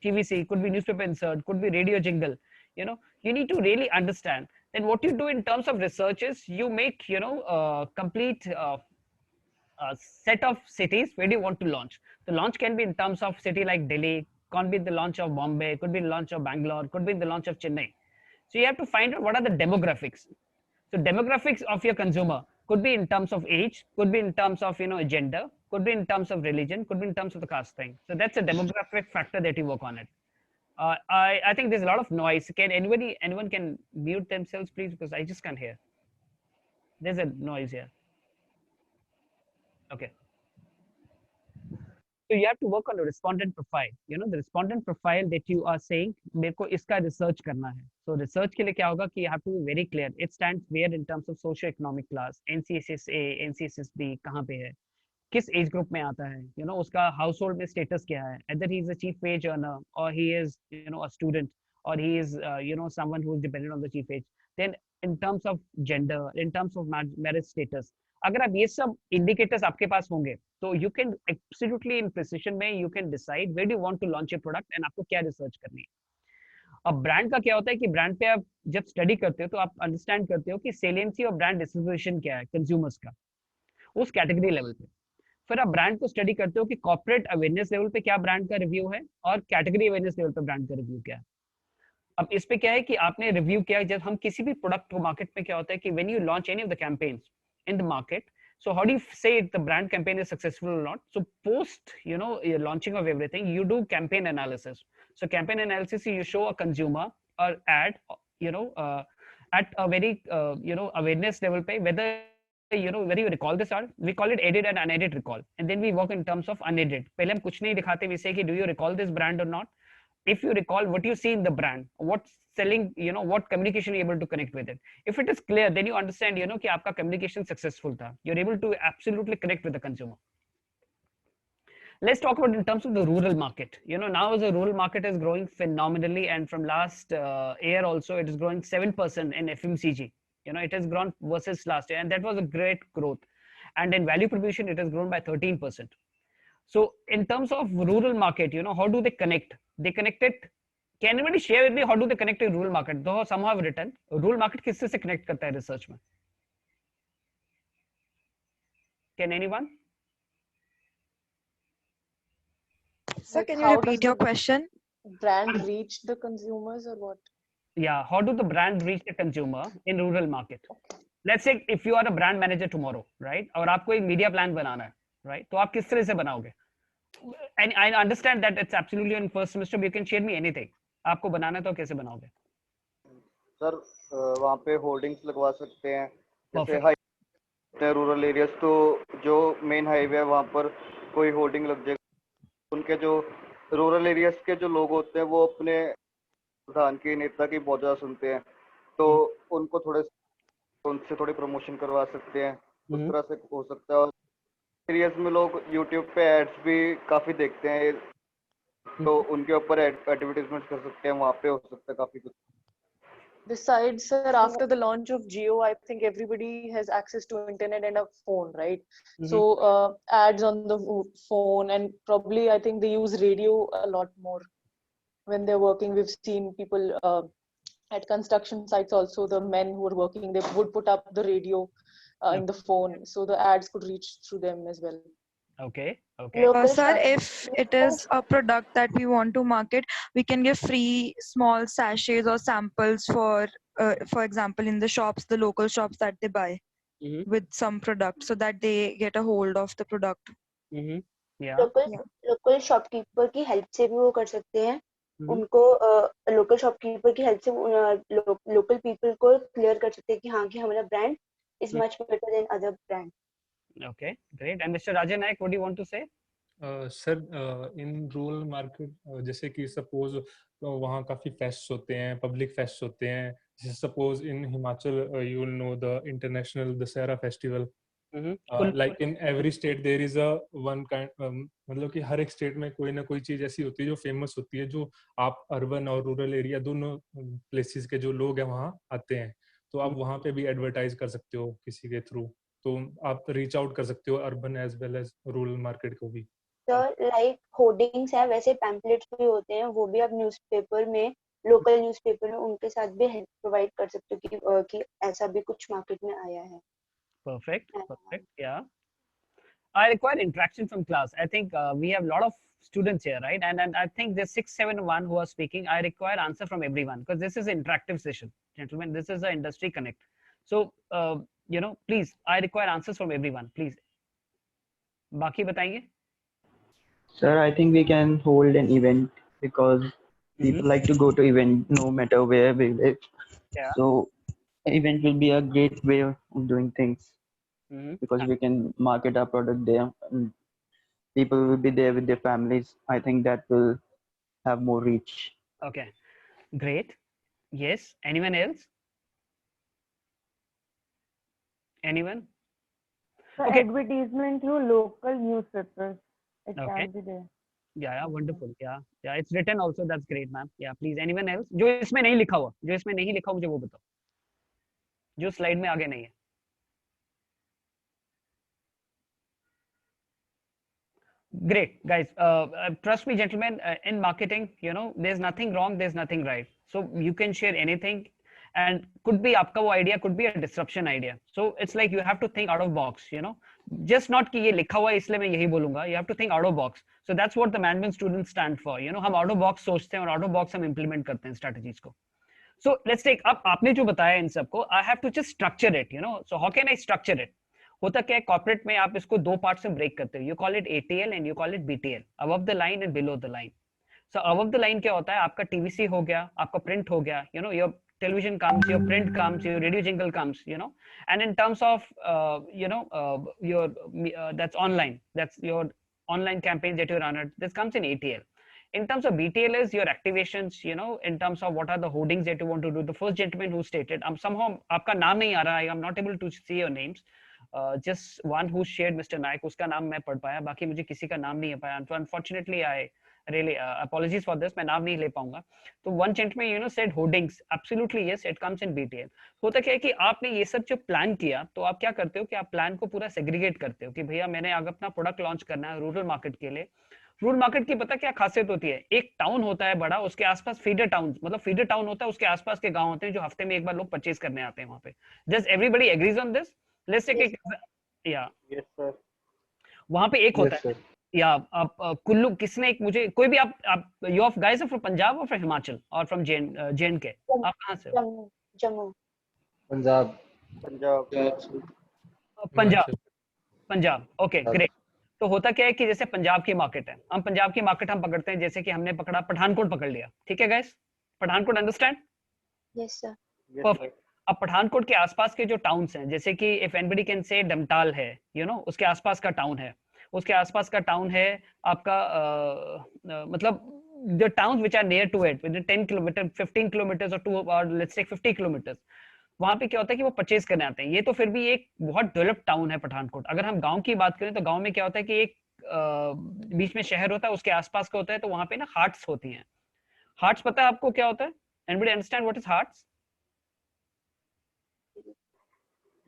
TVC, could be newspaper insert, could be radio jingle. You need to really understand. Then what you do in terms of research is you make, complete set of cities where do you want to launch. The launch can be in terms of city like Delhi, can be the launch of Bombay, could be the launch of Bangalore, could be the launch of Chennai. So you have to find out what are the demographics. So demographics of your consumer could be in terms of age, could be in terms of, gender, could be in terms of religion, could be in terms of the caste thing. So that's a demographic factor that you work on it. I think there's a lot of noise. Can anyone can mute themselves, please, because I just can't hear. There's a noise here. Okay. So you have to work on the respondent profile. The respondent profile that you are saying, मेरे को इसका research करना है. So research के लिए क्या होगा कि you have to be very clear. It stands where in terms of socio-economic class, NCSS A, NCSS B, कहाँ पे है? किस एज ग्रुप में आता है, उसका हाउस होल्ड में स्टेटस क्या है, either he is a chief wage earner or he is a student or he is someone who is dependent on the chief wage. Then in terms of gender, in terms of marriage status, अगर आप ये सब indicators आपके पास होंगे तो you can absolutely in precision में you can decide where do you want to launch your product and आपको क्या research करनी है. अब ब्रांड का क्या होता है कि ब्रांड पे आप जब स्टडी करते हो तो आप अंडरस्टैंड करते हो कि सेलियंसी और ब्रांड डिस्ट्रीब्यूशन क्या है कंज्यूमर्स का उस कैटेगरी लेवल पे. फिर आप ब्रांड को स्टडी करते हो कि कॉर्पोरेट अवेयरनेस लेवल पे क्या ब्रांड का रिव्यू है और कैटेगरी अवेयरनेस लेवल पे ब्रांड का रिव्यू क्या है. अब इस पे क्या है कि आपने रिव्यू किया. जब हम किसी भी प्रोडक्ट को मार्केट में क्या होता है कि when you launch any of the campaigns in the market So how do you say if the brand campaign is successful or not? So post, your launching of everything, you do campaign analysis. So campaign analysis, you show a consumer or ad, at a very, awareness level pay, whether, whether you recall this ad, we call it aided and unaided recall. And then we work in terms of unaided. पहले हम कुछ नहीं दिखाते, we say कि do you recall this brand or not? If you recall, what you see in the brand, what's selling, what communication you're able to connect with it. If it is clear, then you understand, कि आपका communication successful था. You're able to absolutely connect with the consumer. Let's talk about in terms of the rural market. Now the rural market is growing phenomenally, and from last year also, it is growing 7% in FMCG. It has grown versus last year, and that was a great growth. And in value proposition, it has grown by 13%. So in terms of rural market, how do they connect? They connect it. Can anybody share with me how do they connect in rural market? Though some have written, rural market किससे से connect करता है research में? Can anyone? Sir, can you repeat your question? Brand reach the consumers or what? Yeah, how do the brand reach the consumer in rural market? Let's say if you are a brand manager tomorrow, right? और आपको एक media plan बनाना है, right? तो आप किस तरह से बनाओगे? And I understand that it's absolutely in first semester, but you can share me anything. आपको बनाना है तो कैसे बनाओगे? सर वहाँ पे होर्डिंग्स लगवा सकते हैं, जैसे रूरल एरियाज, तो जो मेन हाईवे है वहाँ पर कोई होर्डिंग लग जाएगा. उनके जो रूरल एरियाज के जो लोग होते हैं वो अपने प्रधान की, नेता की बहुत ज़्यादा सुनते हैं, तो उनको उनसे थोड़ी प्रमोशन करवा सकते हैं. उस तरह से हो सकता है. और एरियाज में लोग यूट्यूब पे एड्स भी काफ़ी देखते हैं, तो उनके ऊपर एडवर्टाइजमेंट कर सकते हैं, वहाँ पे हो सकता है काफ़ी कुछ. Besides, sir, after the launch of Jio, I think everybody has access to internet and a phone, right? So ads on the phone, and probably I think they use radio a lot more when they're working. We've seen people at construction sites also, the men who are working, they would put up the radio in the phone, so the ads could reach through them as well. Okay. Sir, if it is a product that we want to market, we can give free small sachets or samples for example, in the shops, the local shops that they buy with some product, so that they get a hold of the product. Yeah. Local shopkeeper की help से भी वो कर सकते हैं. उनको local shopkeeper की help से लोकल पीपल को क्लियर कर सकते हैं कि हाँ कि हमारा brand is much better than other brand. Okay, great. And Mr. Rajan Naik, what do you want to say? Sir in rural market जैसे कि सपोज वहाँ काफी फेस्ट होते हैं, पब्लिक फेस्ट होते हैं. जैसे suppose in Himachal you will know the international Dussehra festival. Like in every state there is a one kind, मतलब कि हर एक स्टेट में कोई ना कोई चीज ऐसी होती है जो फेमस होती है, जो आप अर्बन और रूरल एरिया दोनों प्लेसेस के जो लोग हैं वहाँ आते हैं. तो आप वहाँ पे भी एडवर्टाइज कर सकते हो किसी के थ्रू, तो आप रीच आउट कर सकते हो urban as well as rural market को भी. तो लाइक होर्डिंग्स है, वैसे पैम्पलेट्स भी होते हैं, वो भी आप न्यूज़पेपर में, लोकल न्यूज़पेपर में उनके साथ भी हेल्प प्रोवाइड कर सकते हो कि ऐसा भी कुछ मार्केट में आया है. Perfect. Yeah. I require interaction from class. I think we have a lot of students here, right? And I think there's 671 who are speaking. I require answer from everyone because this is an interactive session, gentlemen. This is an industry connect. So please, I require answers from everyone, please. बाकी बताएंगे? Sir, I think we can hold an event because people like to go to event no matter where we live. Yeah. So event will be a great way of doing things because we can market our product there and people will be there with their families. I think that will have more reach. Okay, great. Yes. Anyone else? Anyone? Okay. Advertisement through local newspapers. It can be there. Yeah, wonderful. Yeah, it's written also. That's great, ma'am. Yeah, please. Anyone else? जो इसमें नहीं लिखा हुआ, मुझे वो बताओ. जो slide में आगे नहीं है. Great, guys. Trust me, gentlemen. In marketing, there's nothing wrong, there's nothing right. So you can share anything, and could be आपका वो idea could be a disruption idea. So it's like you have to think out of box. Just not कि ये लिखा हुआ है इसलिए मैं यही बोलूँगा. You have to think out of box. So that's what the management students stand for. हम out of box सोचते हैं और out of box हम implement करते हैं strategies को. So let's take up आपने जो बताया इन सबको, I have to just structure it. So how can I structure it? होता क्या है कॉर्पोरेट में, आप इसको दो पार्ट से ब्रेक करते हो, you call it ATL and you call it BTL, above the line and below the line. So above the line क्या होता है, आपका TVC हो गया, आपका प्रिंट हो गया, you know your television comes, your print comes, your radio jingle comes, you know, and in terms of your that's online, that's your online campaigns that you run it, this comes in ATL. In terms of BTL is your activations, you know, in terms of what are the hoardings that you want to do. The first gentleman who stated, somehow आपका नाम नहीं आ रहा है, I'm not able to see your names. Just one who shared, Mr. Naik, उसका नाम मैं पढ़ पाया, बाकी मुझे किसी का नाम नहीं आ पाया. Unfortunately, I really apologies for this, मैं नाम नहीं ले पाऊंगा. तो one gentleman, you know, said hoardings. Absolutely yes, it comes in BTL. होता क्या है कि आपने ये सब जो प्लान किया, तो आप क्या करते हो कि आप प्लान को पूरा सेग्रीगेट करते हो कि भैया मैंने अगर अपना प्रोडक्ट लॉन्च करना है रूरल मार्केट के लिए. रूरल मार्केट की पता क्या खासियत होती है, एक टाउन होता है बड़ा, उसके आसपास फीडर टाउन, मतलब फीडर टाउन होता है, उसके आसपास के गांव होते हैं जो हफ्ते में एक बार लोग परचेज करने आते हैं वहां पे. Just everybody agrees on this. Let's take yeah yes sir, वहां पे एक होता है या आप कुल्लू, किसने एक मुझे कोई भी आप you of guys from Punjab और फ्रॉम हिमाचल और फ्रॉम JNK, आप कहां से हो? जम्मू पंजाब पंजाब. Okay great. तो होता क्या है कि जैसे पंजाब की मार्केट है, हम पंजाब की मार्केट हम पकड़ते हैं, जैसे कि हमने पकड़ा पठानकोट पकड़ लिया, ठीक है guys, Pathankot understand? Yes sir. Perfect. अब पठानकोट के आसपास के जो टाउन्स हैं, जैसे कि if anybody can say Damtal है, यू नो, उसके आसपास का टाउन है, उसके आसपास का टाउन है आपका मतलब the towns which are near to it within 10 kilometer 15 kilometers or 2 or let's say 50 kilometers, वहां पे क्या होता है कि वो परचेज करने आते हैं. ये तो फिर भी एक बहुत डेवलप्ड टाउन है पठानकोट. अगर हम गांव की बात करें तो गांव में क्या होता है कि एक बीच में शहर होता है, उसके आसपास का होता है, तो वहां पे ना हार्ट्स होती हैं. हार्ट्स पता है आपको क्या होता है? Anybody understand what is haats?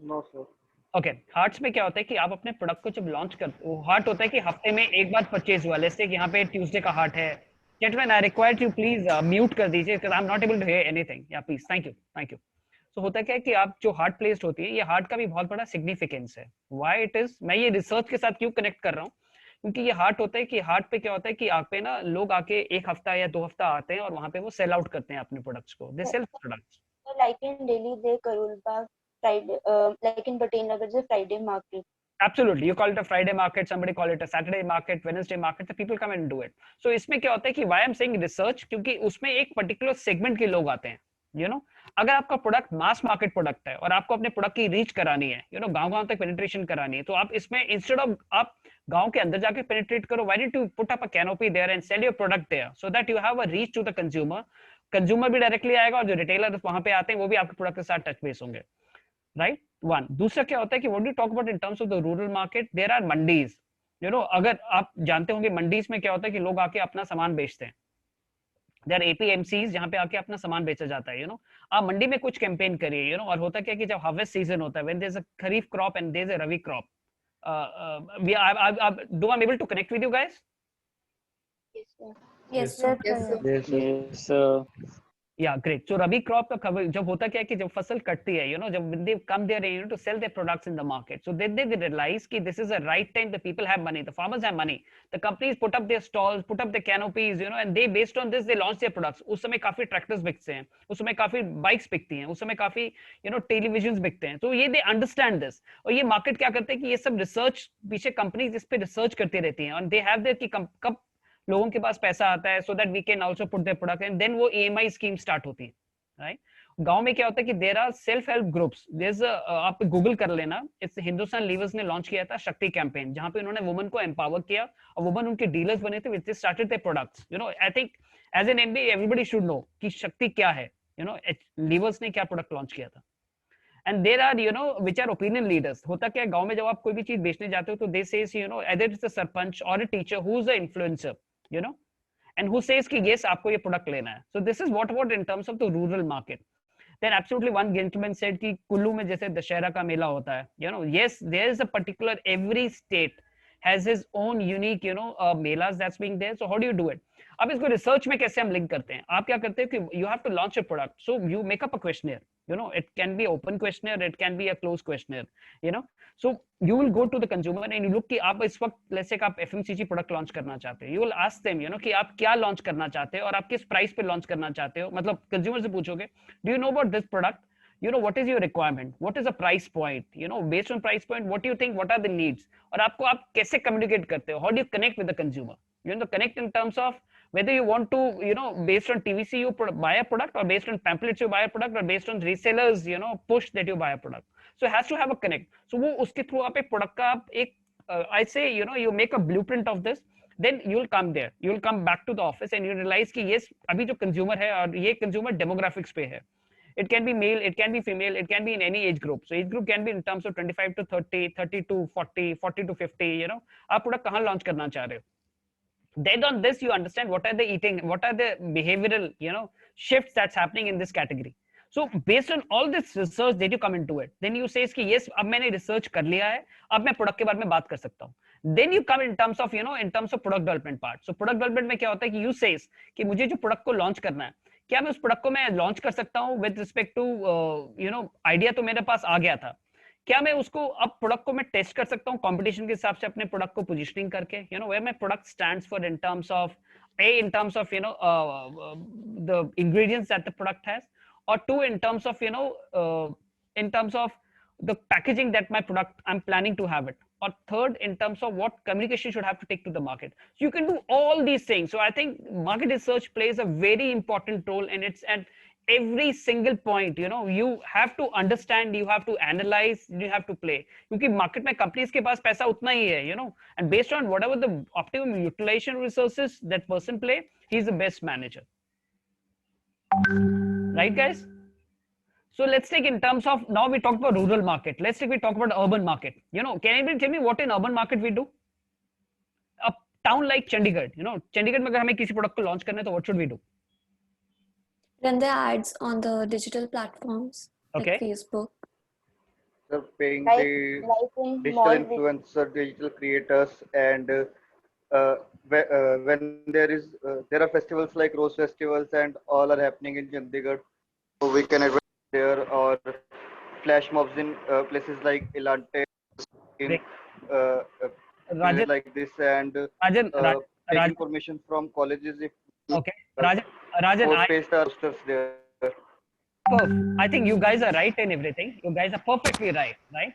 No sir. Okay, हार्ट्स में क्या होता है कि आप अपने प्रोडक्ट को जब लॉन्च करते हो, हार्ट होता है कि हफ्ते में एक बार परचेज हुआ. जैसे कि यहाँ पे ट्यूसडे का हार्ट है. Gentleman I require you please mute कर दीजिए because I am not able to hear anything. Yeah please, thank you. So होता क्या है कि आप जो हार्ट प्लेस्ड होती है, ये हार्ट का भी बहुत बड़ा सिग्निफिकेंस है. व्हाई इट इज, मैं ये रिसर्च के साथ क्यों कनेक्ट कर रहा हूँ, क्योंकि ये हार्ट होता है कि हार्ट पे क्या होता है कि आप पे ना लोग आके एक हफ्ता या 2 हफ्ता आते हैं और वहां पे वो सेल आउट करते हैं अपने प्रोडक्ट्स को. They sell products like in Delhi, they Karol Bagh Friday, like in Patel Nagar, the Friday market. Absolutely, you call it a Friday market, somebody call it a Saturday market, Wednesday market, the people come and do it. So इसमें क्या होता है कि why I'm saying research, क्योंकि उसमें एक particular segment के लोग आते हैं, you know. अगर आपका प्रोडक्ट मास मार्केट प्रोडक्ट है और आपको अपने प्रोडक्ट की रीच करानी है, यू नो, गांव-गांव तक पेनिट्रेशन करानी है, तो आप इसमें इंस्टेड ऑफ आप गांव के अंदर जाके पेनिट्रेट करो, why don't you put up a canopy there and sell your product there so that you have a reach to the consumer. Consumer भी डायरेक्टली आएगा और जो रिटेलर वहां पे आते हैं वो भी आपके प्रोडक्ट के साथ टच बेस होंगे, राइट? वन. दूसरा क्या होता है कि what do talk about in terms of the rural market, there are mandis, you know. अगर आप जानते होंगे मंडीज में क्या होता है कि लोग आके अपना सामान बेचते हैं. देयर APMCs जहां पे आके अपना सामान बेचा जाता है, यू नो. आप मंडी में कुछ कैंपेन करिए, यू नो. और होता क्या है कि जब हार्वेस्ट सीजन होता है, when there is a kharif crop and there is a rabi crop, do I'm able to connect with you guys? Yes sir. Yes sir. Yeah, great. So rabi crop का खबर जब होता क्या है कि जब फसल कटती है, you know, जब they come there, you know, to sell their products in the market, so they realize कि this is a right time, the people have money, the farmers have money, the companies put up their stalls, put up their canopies, you know, and they based on this they launch their products. उस समय काफी tractors बिकते हैं, उस समय काफी bikes बिकती हैं, उस समय काफी, you know, टेलीविजन बिकते हैं. तो ये they understand this. और ये मार्केट क्या करते हैं कि ये सब रिसर्च पीछे कंपनीज इस पे रिसर्च करती रहती हैं, और दे हैव देयर कि कब लोगों के पास पैसा आता है, so that we can also put their product, and then वो EMI स्कीम स्टार्ट होती है, राइट? गांव में क्या होता है कि there are self help groups. There आप गूगल कर लेना, इस हिंदुस्तान लीवर्स ने लॉन्च किया था शक्ति कैंपेन, जहां पे उन्होंने वुमन को एम्पावर किया और वुमन उनके डीलर्स बने थे, which they started their products. You know, I think as an MBA everybody should know कि शक्ति क्या है, यू नो, लीवर्स ने क्या प्रोडक्ट लॉन्च किया था. And there are, you know, which are opinion leaders. होता क्या है गांव में जब आप कोई भी चीज बेचने जाते हो तो they says, you know, either it's a sarpanch or a teacher who's the influencer, you know, and who says कि yes आपको ये प्रोडक्ट लेना है. So this is what about in terms of the rural market. Then absolutely one gentleman said कि कुल्लू में जैसे दशहरा का मेला होता है, you know, yes there is a particular, every state has his own unique, you know, melas that's being there. So how do you do it? अब इसको research में कैसे हम लिंक करते हैं? आप क्या करते हैं कि you have to launch a product, so you make up a questionnaire. You know, it can be open questionnaire, it can be a closed questionnaire, you know. So you will go to the consumer and you look कि आप इस वक्त let's say आप FMCG product launch करना चाहते हैं. You will ask them, you know, कि आप क्या लॉन्च करना चाहते हो और आप किस प्राइस पे लॉन्च करना चाहते हो. मतलब कंज्यूमर से पूछोगे, do you know about this product? you know, what is your requirement, what is the price point, you know, based on price point, what do you think, what are the needs, और आपको आप कैसे communicate करते हो, how do you connect with the consumer, you know, connect in terms of whether you want to, you know, based on TVC you buy a product, or based on pamphlets you buy a product, or based on resellers, you know, push that you buy a product. So it has to have a connect. So वो उसके through आप एक product का आप एक I say, you know, you make a blueprint of this, then you'll come there, you'll come back to the office and you realize कि yes, अभी जो consumer है और ये consumer demographics पे है. It can be male, it can be female, it can be in any age group. So age group can be in terms of 25 to 30, 30 to 40, 40 to 50, you know, आप product कहाँ launch करना चाह रहे हो. Then on this you understand what are the eating, what are the behavioral, you know, shifts that's happening in this category. So based on all this research that you come into it, then you say कि yes, अब मैंने research कर लिया है, अब मैं product के बारे में बात कर सकता हूँ. Then you come in terms of, you know, in terms of product development part. So product development में क्या होता है कि you says कि मुझे जो product को launch करना है, क्या मैं उस प्रोडक्ट को मैं लॉन्च कर सकता हूँ with respect to, you know, idea तो मेरे पास आ गया था, क्या मैं उसको अब प्रोडक्ट को मैं टेस्ट कर सकता हूँ कंपटीशन के हिसाब से अपने प्रोडक्ट को पोजीशनिंग करके, you know, where my product stands for in terms of in terms of, you know, the ingredients that the product has, or two, in terms of, you know, in terms of the packaging that my product I'm planning to have it, or third, in terms of what communication should have to take to the market. So you can do all these things. So I think market research plays a very important role, and it's at every single point, you know, you have to understand, you have to analyze, you have to play, क्योंकि market में companies के पास पैसा उतना ही है, you know, and based on whatever the optimum utilization resources that person play, he's the best manager, right guys? So let's take in terms of, now we talked about rural market, let's take, we talk about urban market. You know, can anybody tell me what in urban market we do? A town like Chandigarh, you know, Chandigarh में अगर हमें किसी product को launch करना है तो what should we do? Run the ads on the digital platforms, okay, like Facebook. So paying the digital influencer, digital creators, and when there are festivals like Rose festivals and all are happening in Chandigarh, so we can advertise there, or flash mobs in places like Elante, in places like this, and take information from colleges if okay. Rajan, there. I think you guys are right in everything. You guys are perfectly right, right?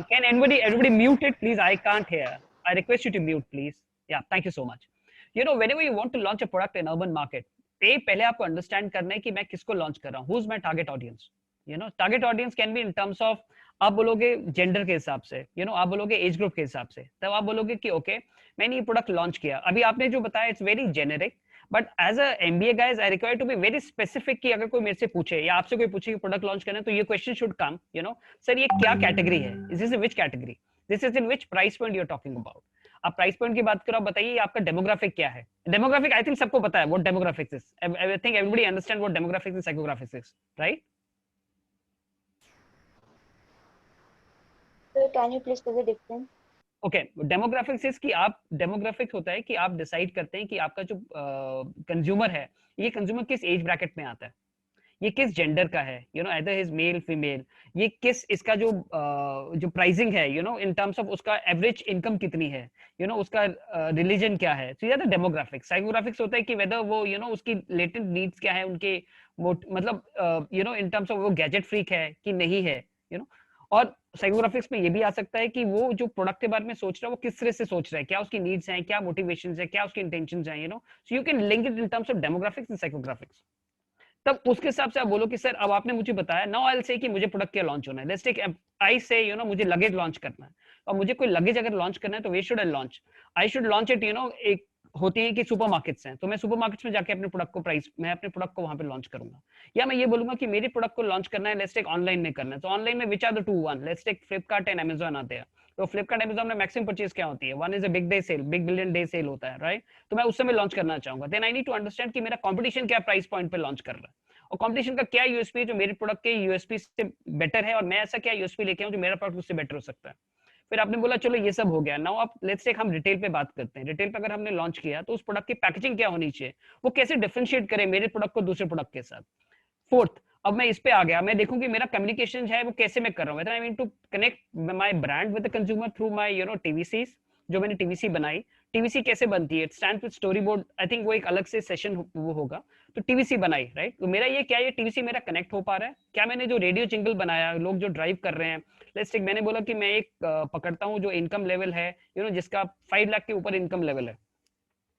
Can everybody mute it, please? I can't hear. I request you to mute, please. Yeah, thank you so much. You know, whenever you want to launch a product in urban market, पहले आपको understand करना है कि मैं किसको launch कर रहा हूँ. Who's my target audience? You know, target audience can be in terms of, आप बोलोगे gender के हिसाब से, you know, आप बोलोगे age group के हिसाब से, तब आप बोलोगे कि okay, मैंने ये product launch किया. अभी आपने जो बताया, it's very generic. But as a MBA guys, I require to be very specific कि अगर कोई मेरे से पूछे या आपसे कोई पूछे कि प्रोडक्ट लॉन्च करना है तो ये question should come, you know, sir ये क्या कैटेगरी है, this is in which category, this is in which price point you are talking about. आप प्राइस पॉइंट की बात करो, आप बताइए आपका डेमोग्राफिक क्या है. डेमोग्राफिक आई थिंक सबको पता है what demographics is. I think everybody understand what demographics and psychographics is, right? So can you please tell the difference? Okay, demographics is कि आप, डेमोग्राफिक्स होता है कि आप डिसाइड करते हैं कि आपका जो कंज्यूमर है, ये कंज्यूमर किस एज ब्रैकेट में आता है, ये किस जेंडर का है, you no, either is male female, ये किस, इसका जो जो प्राइसिंग है, you no, in terms of उसका एवरेज इनकम कितनी है, यू नो, उसका रिलीजन क्या है. तो ये तो डेमोग्राफिक्स. साइकोग्राफिक्स होता है कि वेदर वो, यू नो, उसकी लेटेंट नीड्स क्या है, उनके मतलब you know, in terms of वो गैजेट फ्रीक है कि नहीं है, यू नो. और साइकोग्राफिक्स में ये भी आ सकता है कि वो जो प्रोडक्ट के बारे में सोच रहा है वो किस तरह से सोच रहा है, क्या उसकी नीड्स हैं, क्या मोटिवेशंस है, क्या उसकी इंटेंशंस हैं, you know. So you can link it in terms of demographics and psychographics. तब उसके हिसाब से आप बोलो कि सर अब आपने मुझे बताया, नाउ आई विल से कि मुझे प्रोडक्ट क्या लॉन्च होना है. लेट्स टेक, आई से, यू नो, मुझे लगेज लॉन्च करना है और मुझे कोई लगेज अगर लॉन्च करना है तो we should I should launch it, you know. एक होती है कि सुपरमार्केट्स हैं, तो मैं सुपरमार्केट्स में जाके अपने प्रोडक्ट को मैं अपने प्रोडक्ट को वहां पे लॉन्च करूंगा. या मैं ये बोलूंगा कि मेरे प्रोडक्ट को लॉन्च करना है, लेट्स टेक ऑनलाइन में करना है, तो ऑनलाइन में which are the two one, let's take Flipkart and Amazon आते हैं. तो फ्लिपकार्ट अमेजॉन में मैक्सिमम परचेज क्या होती है, one is a big day sale, big billion day sale होता है, राइट? तो मैं उस समय लॉन्च करना चाहूंगा. Then I need to understand कि मेरा कॉम्पिटिशन क्या प्राइस पॉइंट पे लॉन्च कर रहा है, और कॉम्पिटिशन का क्या यूएसपी है जो मेरे प्रोडक्ट के यूएसपी से बेटर है, और मैं ऐसा क्या यूएसपी लेके आऊं जो मेरा प्रोडक्ट उससे बेटर हो सकता है. फिर आपने बोला चलो ये सब हो गया, नाउ आप लेट्स टेक हम रिटेल पे बात करते हैं. रिटेल पे अगर हमने लॉन्च किया तो उस प्रोडक्ट की पैकेजिंग क्या होनी चाहिए, वो कैसे डिफरेंशिएट करे मेरे प्रोडक्ट को दूसरे प्रोडक्ट के साथ. फोर्थ, अब मैं इस पे आ गया, मैं देखूं कि मेरा कम्युनिकेशन है वो कैसे मैं कर रहा हूँ. I mean to connect my brand with the consumer through my, you know, TVCs, जो मैंने टीवीसी बनाई, टीवीसी कैसे बनती है, stand with storyboard, I think वो एक अलग से सेशन वो होगा। तो टीवीसी बनाई, राइट। तो मेरा ये क्या, ये टीवीसी मेरा कनेक्ट हो पा रहा है क्या, मैंने जो रेडियो जिंगल बनाया, लोग जो ड्राइव कर रहे हैं, लेट्स टेक, मैंने बोला कि मैं एक पकड़ता हूँ जो इनकम लेवल है, जिसका 5 लाख के ऊपर इनकम लेवल है,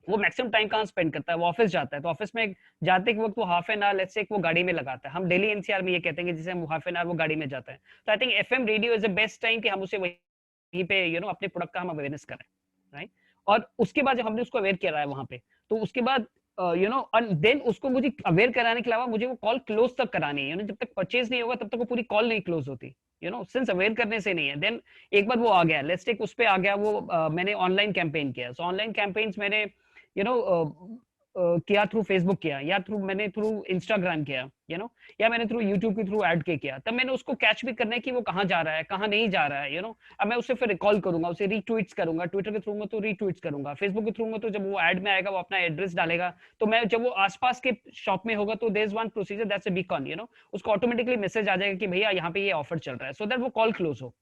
वो मैक्सिमम टाइम कहाँ स्पेंड करता है, वो ऑफिस जाता है। तो ऑफिस में जाते के वक्त वो half an hour let's say वो गाड़ी में लगाता है। हम दिल्ली एनसीआर में ये कहते हैं कि जिसे हम हाफ एन आवर वो गाड़ी में जाता है। तो I think FM radio is the best time कि हम उसे वहीं पे अपने प्रोडक्ट का हम अवेयरनेस करें, राइट। और उसके बाद जब हमने उसको अवेयर किया है वहां पे, तो उसके बाद और देन उसको मुझे अवेयर कराने के अलावा मुझे वो कॉल क्लोज तक करानी है। जब तक परचेज नहीं होगा तब तक वो पूरी कॉल नहीं क्लोज होती, सिंस अवेयर करने से नहीं है। देन एक बार वो आ गया, लेट्स टेक उस पे आ गया वो, मैंने ऑनलाइन कैंपेन किया। सो ऑनलाइन कैंपेन्स मैंने किया थ्रू फेसबुक किया, या मैंने थ्रू इंस्टाग्राम किया, या मैंने थ्रू यूट्यूब के थ्रू ऐड के किया। तब मैंने उसको कैच भी करना है कि वो कहाँ जा रहा है, कहाँ नहीं जा रहा है, अब मैं उसे फिर रिकॉल करूंगा, उसे रीट्वीट्स करूंगा, ट्विटर के थ्रू में तो रीट्वीट्स करूंगा, फेसबुक के थ्रू में तो जब वो ऐड में आएगा वो अपना एड्रेस डालेगा, तो मैं जब वो आसपास के शॉप में होगा तो there is one procedure, that's a beacon, उसको ऑटोमेटिकली मैसेज आ जाएगा कि भैया यहाँ पे ये ऑफर चल रहा है, सो दैट वो कॉल क्लोज हो।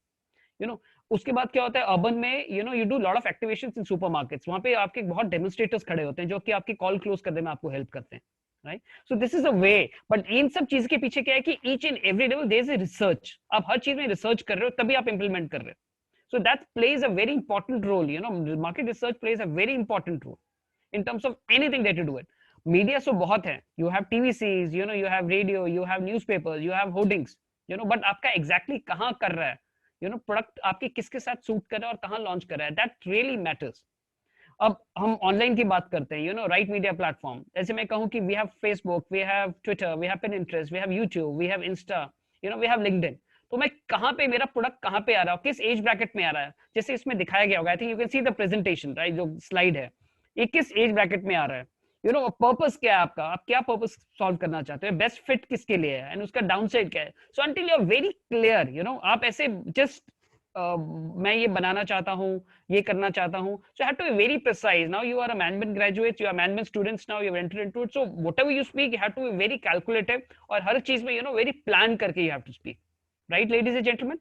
उसके बाद क्या होता है, अर्बन में you do lot of activations in supermarkets, वहां पे आपके बहुत डेमोन्स्ट्रेटर्स खड़े होते हैं जो कि आपकी कॉल क्लोज करने में आपको हेल्प करते हैं, right. So this is a way. But इन सब चीज के पीछे क्या है कि each and every level there is a research, आप हर चीज में रिसर्च कर रहे हो तभी आप इंप्लीमेंट कर रहे हो। So that plays a very important role, market research plays a very important role in terms of anything that you do it. Media so बहुत है, you have TVCs, you have radio, you have newspapers, you have hoardings, but आपका exactly कहाँ कर रहा है, product आपके किसके साथ सूट कर रहा है और कहाँ लॉन्च कर रहा है, दैट रियली मैटर्स। अब हम ऑनलाइन की बात करते हैं, राइट मीडिया प्लेटफॉर्म, जैसे मैं कहूँ कि we have Facebook, we have Twitter, we have Pinterest, we have YouTube, we have Insta, we have LinkedIn. तो मैं कहाँ पे, मेरा प्रोडक्ट कहाँ पे आ रहा है, किस एज ब्रैकेट में आ रहा है, जैसे इसमें दिखाया गया होगा, आई think you can see the presentation, right, जो स्लाइड है, ये किस एज ब्रैकेट में आ रहा है, पर्पस क्या है आपका, आप क्या पर्पस सॉल्व करना चाहते हो, बेस्ट फिट किसके लिए है, एंड उसका डाउनसाइड क्या है। So until you are very clear, आप ऐसे जस्ट मैं ये बनाना चाहता हूँ, ये करना चाहता हूँ, so you have to be very precise. Now you are a management graduate, you are management students, now you have entered into it, so whatever you speak you have to be very calculative, और हर चीज में very plan करके you have to speak, right ladies and gentlemen,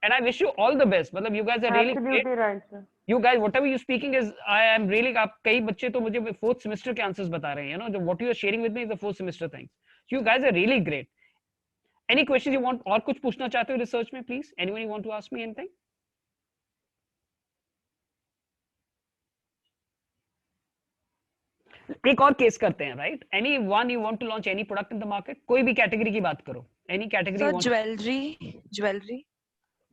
and I wish you all the best. मतलब you guys are really Absolutely great. right, sir. You guys whatever you speaking is, I am really, आप कई बच्चे तो मुझे 4th semester के answers बता रहे हैं, जो what you are sharing with me is the 4th semester things, so you guys are really great. Any questions you want, और कुछ पूछना चाहते हो रिसर्च में, please anyone want to ask me anything? एक और केस करते हैं, right, any one you want to launch any product in the market, कोई भी कैटेगरी की बात करो, एनी कैटेगरी।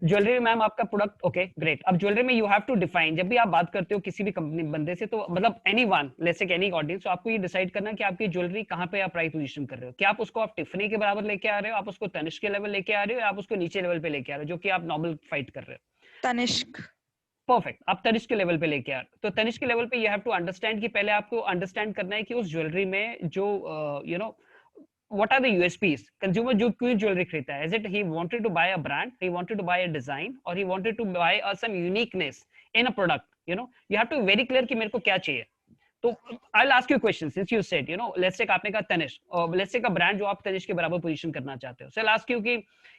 ज्वेलरी मैम आपका प्रोडक्ट, ओके ग्रेट। अब ज्वेलरी में यू हैव टू डिफाइन, जब भी आप बात करते हो किसी भी कंपनी बंदे से, तो मतलब any one, let's say any audience, तो आपको ये डिसाइड करना कि आपकी ज्वेलरी कहाँ पे आप प्राइस पोजीशन कर रहे हो, क्या आप उसको आप टिफनी के बराबर लेके आ रहे हो, आप उसको तनिष्क के लेवल लेके आ रहे हो, या आप उसको नीचे लेवल पे लेके आ रहे हो, जो कि आप नॉर्मल फाइट कर रहे हो। तनिष्क, परफेक्ट, आप तनिष्क के लेवल पे लेके आ रहे हो। तो तनिष्क के लेवल पे यू हैव टू अंडरस्टैंड कि पहले आपको अंडरस्टैंड करना है कि उस ज्वेलरी में जो what are the USPs, consumer जो क्यों ज्वेलरी खरीदता है, is it he wanted to buy a brand, he wanted to buy a design, or he wanted to buy some uniqueness in a product, you have to be very clear कि मेरे को क्या चाहिए। तो I'll ask you a question, since you said, let's take आपने कहा तनिष्क, और let's take a brand जो आप तनिष्क के बराबर पोजीशन करना चाहते हो, so I'll ask you कि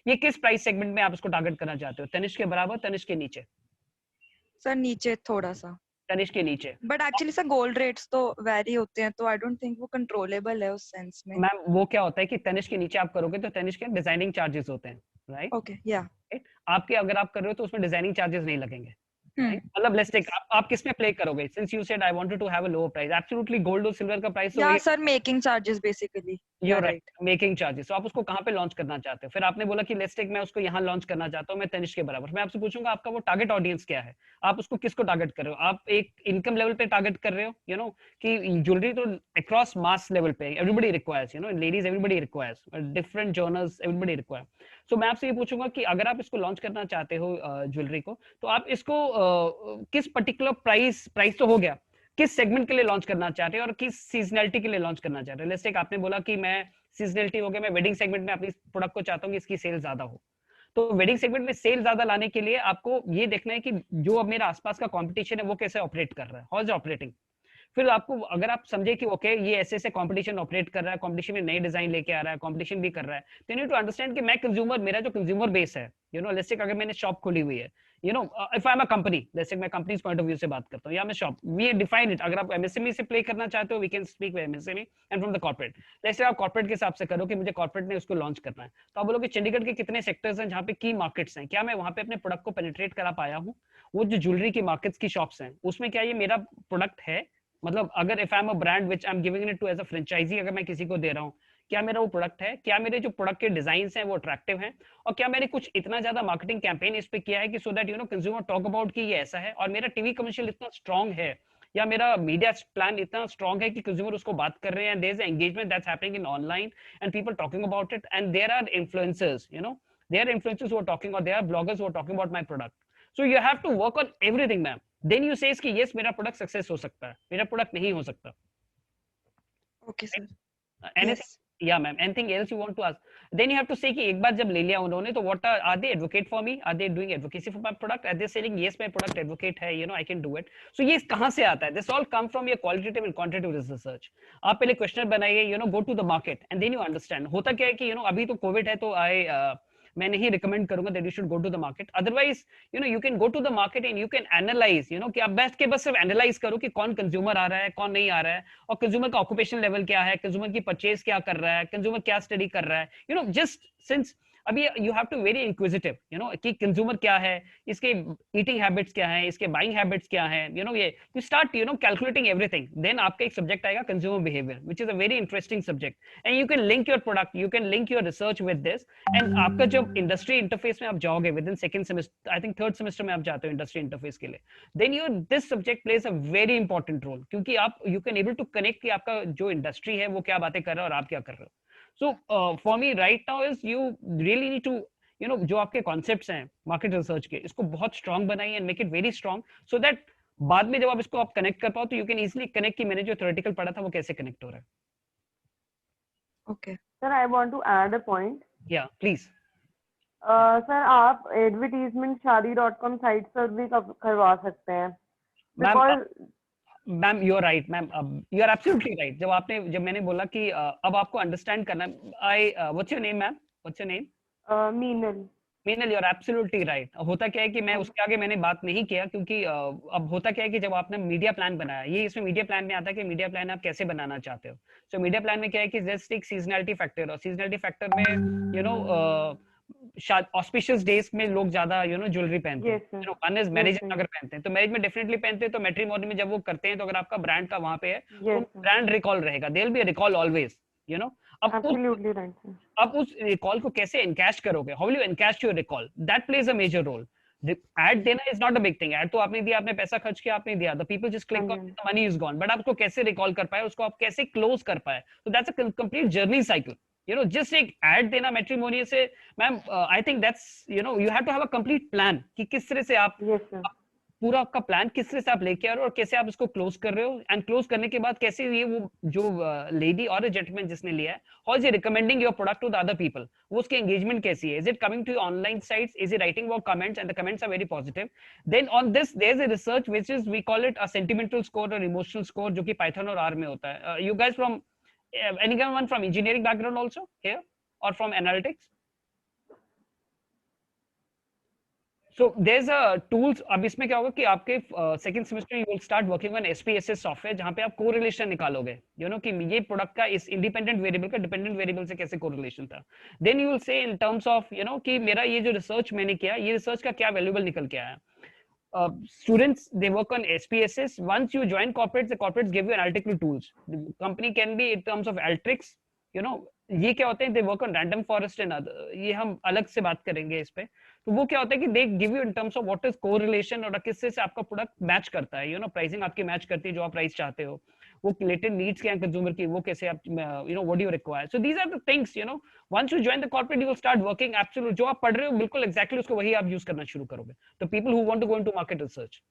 ये किस प्राइस सेगमेंट में आप इसको टारगेट करना चाहते हो, तनिष्क के बराबर, तनिष्क के नीचे? सर नीचे थोड़ा सा, तनिष्क के नीचे। But actually sir gold rates तो वेरी होते हैं, तो आई डोंट थिंक वो कंट्रोलेबल है उस सेंस में। मैम वो क्या होता है कि तनिष्क के नीचे आप करोगे तो तनिष्क के डिजाइनिंग चार्जेस होते हैं, राइट, ओके, या आपके अगर आप कर रहे हो तो उसमें डिजाइनिंग चार्जेस नहीं लगेंगे, मतलब लेट्स टेक, आप किस में प्ले करोगे, since you said I wanted to have a lower price, absolutely gold और सिल्वर का प्राइस तो yeah sir making charges basically, you are right, making charges, तो आप उसको कहां पे लॉन्च करना चाहते हो, फिर आपने बोला कि लेट्स टेक मैं उसको यहां लॉन्च करना चाहता हूं, मैं तनिष्क के बराबर, मैं आपसे पूछूंगा आपका वो टारगेट ऑडियंस क्या है, आप उसको किसको टारगेट कर रहे हो, आप एक इनकम लेवल पे टारगेट कर रहे हो, कि ज्वेलरी तो अक्रॉस मास लेवल पे everybody requires, ladies everybody requires, different journals everybody require. So मैं आपसे ये पूछूंगा कि अगर आप इसको लॉन्च करना चाहते हो ज्वेलरी को, तो आप इसको किस पर्टिकुलर प्राइस तो हो गया, किस सेगमेंट के लिए लॉन्च करना चाहते हैं और किस सीजनलिटी के लिए लॉन्च करना चाहते हैं। लेट्स टेक आपने बोला कि मैं सीजनलिटी हो गया, मैं वेडिंग सेगमेंट में अपनी प्रोडक्ट को चाहता हूं कि इसकी सेल ज्यादा हो, तो वेडिंग सेगमेंट में सेल ज्यादा लाने के लिए आपको ये देखना है कि जो अब मेरा आसपास का कंपटीशन है वो कैसे ऑपरेट कर रहा है, हाउ इज ऑपरेटिंग। फिर आपको अगर आप समझे कि ओके ये ऐसे कंपटीशन ऑपरेट कर रहा है, कंपटीशन में नई डिजाइन लेके आ रहा है, कंपटीशन भी कर रहा है, तो यू नीड टू अंडरस्टैंड कि मैं कंज्यूमर, मेरा जो कंज्यूमर बेस है, लेट्स से अगर मैंने शॉप खोली हुई है you know, if I'm a company, जैसे मैं company's point of view से बात करता हूँ, या मैं shop, we define it. अगर आप MSME से play करना चाहते हो, we can speak with MSME and from the corporate. जैसे आप corporate के हिसाब से करो कि मुझे corporate ने उसको launch करना है, तो आप बोलोगे चंडीगढ़ के कितने sectors हैं जहाँ पे key markets हैं, क्या मैं वहाँ पे अपने product को penetrate करा पाया हूँ? वो जो jewelry की markets की shops हैं, उसमें क्या ये मेरा product है? मतलब अगर if I'm a brand which I'm giving it to as a franchisee, अगर मैं किसी को दे रहा हूँ, क्या मेरा वो प्रोडक्ट है, क्या मेरे जो प्रोडक्ट के डिजाइन हैं वो अट्रैक्टिव हैं, और क्या मैंने कुछ इतना ज्यादा मार्केटिंग कैंपेन इस पे किया है कि सो that you know consumer talk about कि ये ऐसा है, और मेरा टीवी कमर्शियल इतना स्ट्रांग है, या मेरा मीडिया प्लान इतना स्ट्रांग है कि कंज्यूमर उसको बात कर रहे हैं, there is engagement that's happening in online and people talking about it, and there are influencers, you know, there are influencers who are talking, और there are bloggers who are talking about my product. So you have to work on everything ma'am. Then you says कि yes मेरा product success हो सकता है, मेरा product नहीं हो सकता. Okay, sir. Anything? Yes. Yeah, ma'am. Anything else you want to ask? Then you have to say कि एक बार जब ले लिया उन्होंने, तो what are they advocate for me? Are they doing advocacy for my product? Are they saying yes, my product advocate है, you know, I can do it? So ये कहाँ से आता है? This all come from your qualitative and quantitative research. आप पहले question बनाइए, you know, go to the market and then you understand. होता क्या है कि you know अभी तो कोविड है, तो मैं नहीं रिकमेंड करूंगा that you should go to the market. Otherwise, you know, you can go to the market and you can analyze, you know, कि आप बैठ के बस सिर्फ एनालाइज करो कि कौन कंज्यूमर आ रहा है, कौन नहीं आ रहा है, और कंज्यूमर का ऑक्यूपेशन लेवल क्या है, कंज्यूमर की परचेज क्या कर रहा है, कंज्यूमर क्या स्टडी कर रहा है, यू नो, जस्ट सिंस अभी you have to very inquisitive, you know, कि कंज्यूमर क्या है, इसके ईटिंग हैबिट्स क्या है, इसके बाइंग हैबिट्स क्या है, यू नो, ये you start you know calculating everything. Then आपका एक सब्जेक्ट आएगा consumer behaviour, which is a very interesting subject, and you can link your product, you can link your research with this, and आपका जब industry interface में आप जाओगे within second semester, I think third semester में आप जाते हो industry interface के लिए, then your this subject plays a very important role, क्योंकि आप you can able to connect कि आपका जो इंडस्ट्री है वो क्या बातें कर रहा है और आप क्या कर रहे हो. So for me right now is you really need to, you know, जो आपके कॉन्सेप्ट्स हैं मार्केट रिसर्च के, इसको बहुत स्ट्रांग बनाइए and make it very strong, so that बाद में जब आप इसको आप कनेक्ट कर पाओ तो यू कैन इजीली कनेक्ट कि मैंने जो थ्योरेटिकल पढ़ा था वो कैसे कनेक्ट हो रहा है. Okay. Sir, I want to add a point. Yeah please. Sir आप एडवर्टीजमेंट shaadi.com साइट पर भी करवा सकते हैं. Ma'am you are right, ma'am you are absolutely right. जब मैंने बोला कि अब आपको अंडरस्टैंड करना, I what's your name ma'am, what's your name? Meenal, you are absolutely right. होता क्या है कि मैं उसके आगे मैंने बात नहीं किया, क्योंकि अब होता क्या है कि जब आपने मीडिया प्लान बनाया, ये इसमें मीडिया प्लान में आता है कि मीडिया प्लान आप कैसे बनाना चाहते हो. सो मीडिया प्लान में क्या है कि जस्ट एक सीजनलिटी फैक्टर, और सीजनलिटी फैक्टर में यू नो ऑस्पिशियस डेज में लोग ज्यादा यू नो ज्वेलरी पहनते हैं, you know, one is marriage में अगर पहनते हैं तो मैरिज में डेफिनेटली पहनते हैं, तो मैट्रिमोनी में जब वो करते हैं तो अगर आपका ब्रांड का वहां पे है तो ब्रांड रिकॉल रहेगा, there will be a recall always, you know. अब उस रिकॉल को कैसे एनकैश करोगे, how will you encash your recall, that plays a major role. Ad देना is not a big thing, ad तो आपने दिया, आपने पैसा खर्च किया, आपने दिया, the people just click on, the money is gone, but आप उसको कैसे रिकॉल कर पाए, उसको आप कैसे क्लोज कर पाए, तो that's a complete journey cycle. You know, just एक ऐड देना मैट्रिमोनी से, ma'am I think that's, you know, you have to have a complete plan कि किस तरह से आप पूरा आपका प्लान किस तरह से आप लेके आ रहे हो और कैसे आप इसको क्लोज कर रहे हो, एंड क्लोज करने के बाद कैसे ये वो जो लेडी और जेंटलमैन जिसने लिया है, how is he recommending your product to the other people, वो उसकी एंगेजमेंट कैसी है, is it coming to online sites, is he writing about comments and the comments are very positive. Then on this there is a research which is we call it a sentimental score और emotional score, जो कि Python और R में होता है. You guys from anyone from engineering background also here or from analytics? So there's a tools. अब इसमें क्या होगा कि आपके second semester you will start working on SPSS software, जहां पे आप कोरिलेशन निकालोगे, यू नो, कि ये प्रोडक्ट का इस इंडिपेंडेंट वेरिएबल का डिपेंडेंट वेरिएबल से कैसे कोरिलेशन था. Then you will say in terms of, you know, कि मेरा ये जो रिसर्च मैंने किया, ये रिसर्च का क्या वैल्यूएबल निकल के आया. Students, they work on SPSS. Once you join corporates, the corporates give you analytical tools. The company can be in terms of Alteryx, you know, ये क्या होते हैं, they work on random forest and other, ये हम अलग से बात करेंगे इस पे. तो वो क्या होता है कि they give you in terms of what is correlation और किससे से आपका प्रोडक्ट मैच करता है, यू नो, प्राइसिंग आपकी मैच करती है जो आप प्राइस चाहते हो, वो रिलेटेड नीड्स क्या है कंज्यूमर की, वो कैसे आप, you know, what do you require. So these are the things, you know, once you join the corporate you will start working absolute, जो आप पढ़ रहे हो बिल्कुल एग्जैक्टली उसको वही आप यूज करना शुरू करोगे. The people who want to go into market research,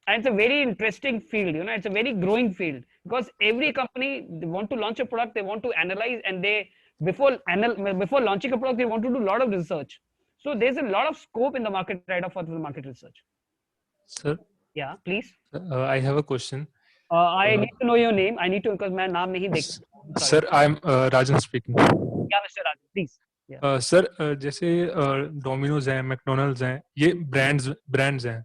and it's a very interesting field, you know, it's a very growing field, because every company, they want to launch a product, they want to analyze, and they before launching a product they want to do a lot of research. So there's a lot of scope in the market right now for the market research. Sir, yeah, please. I have a question. I need to know your name. I need to, because मैं नाम नहीं देख. Sir, I'm Rajan speaking. Yeah, Mr. Rajan, please. Sir जैसे Domino's हैं, McDonald's हैं, ये brands हैं,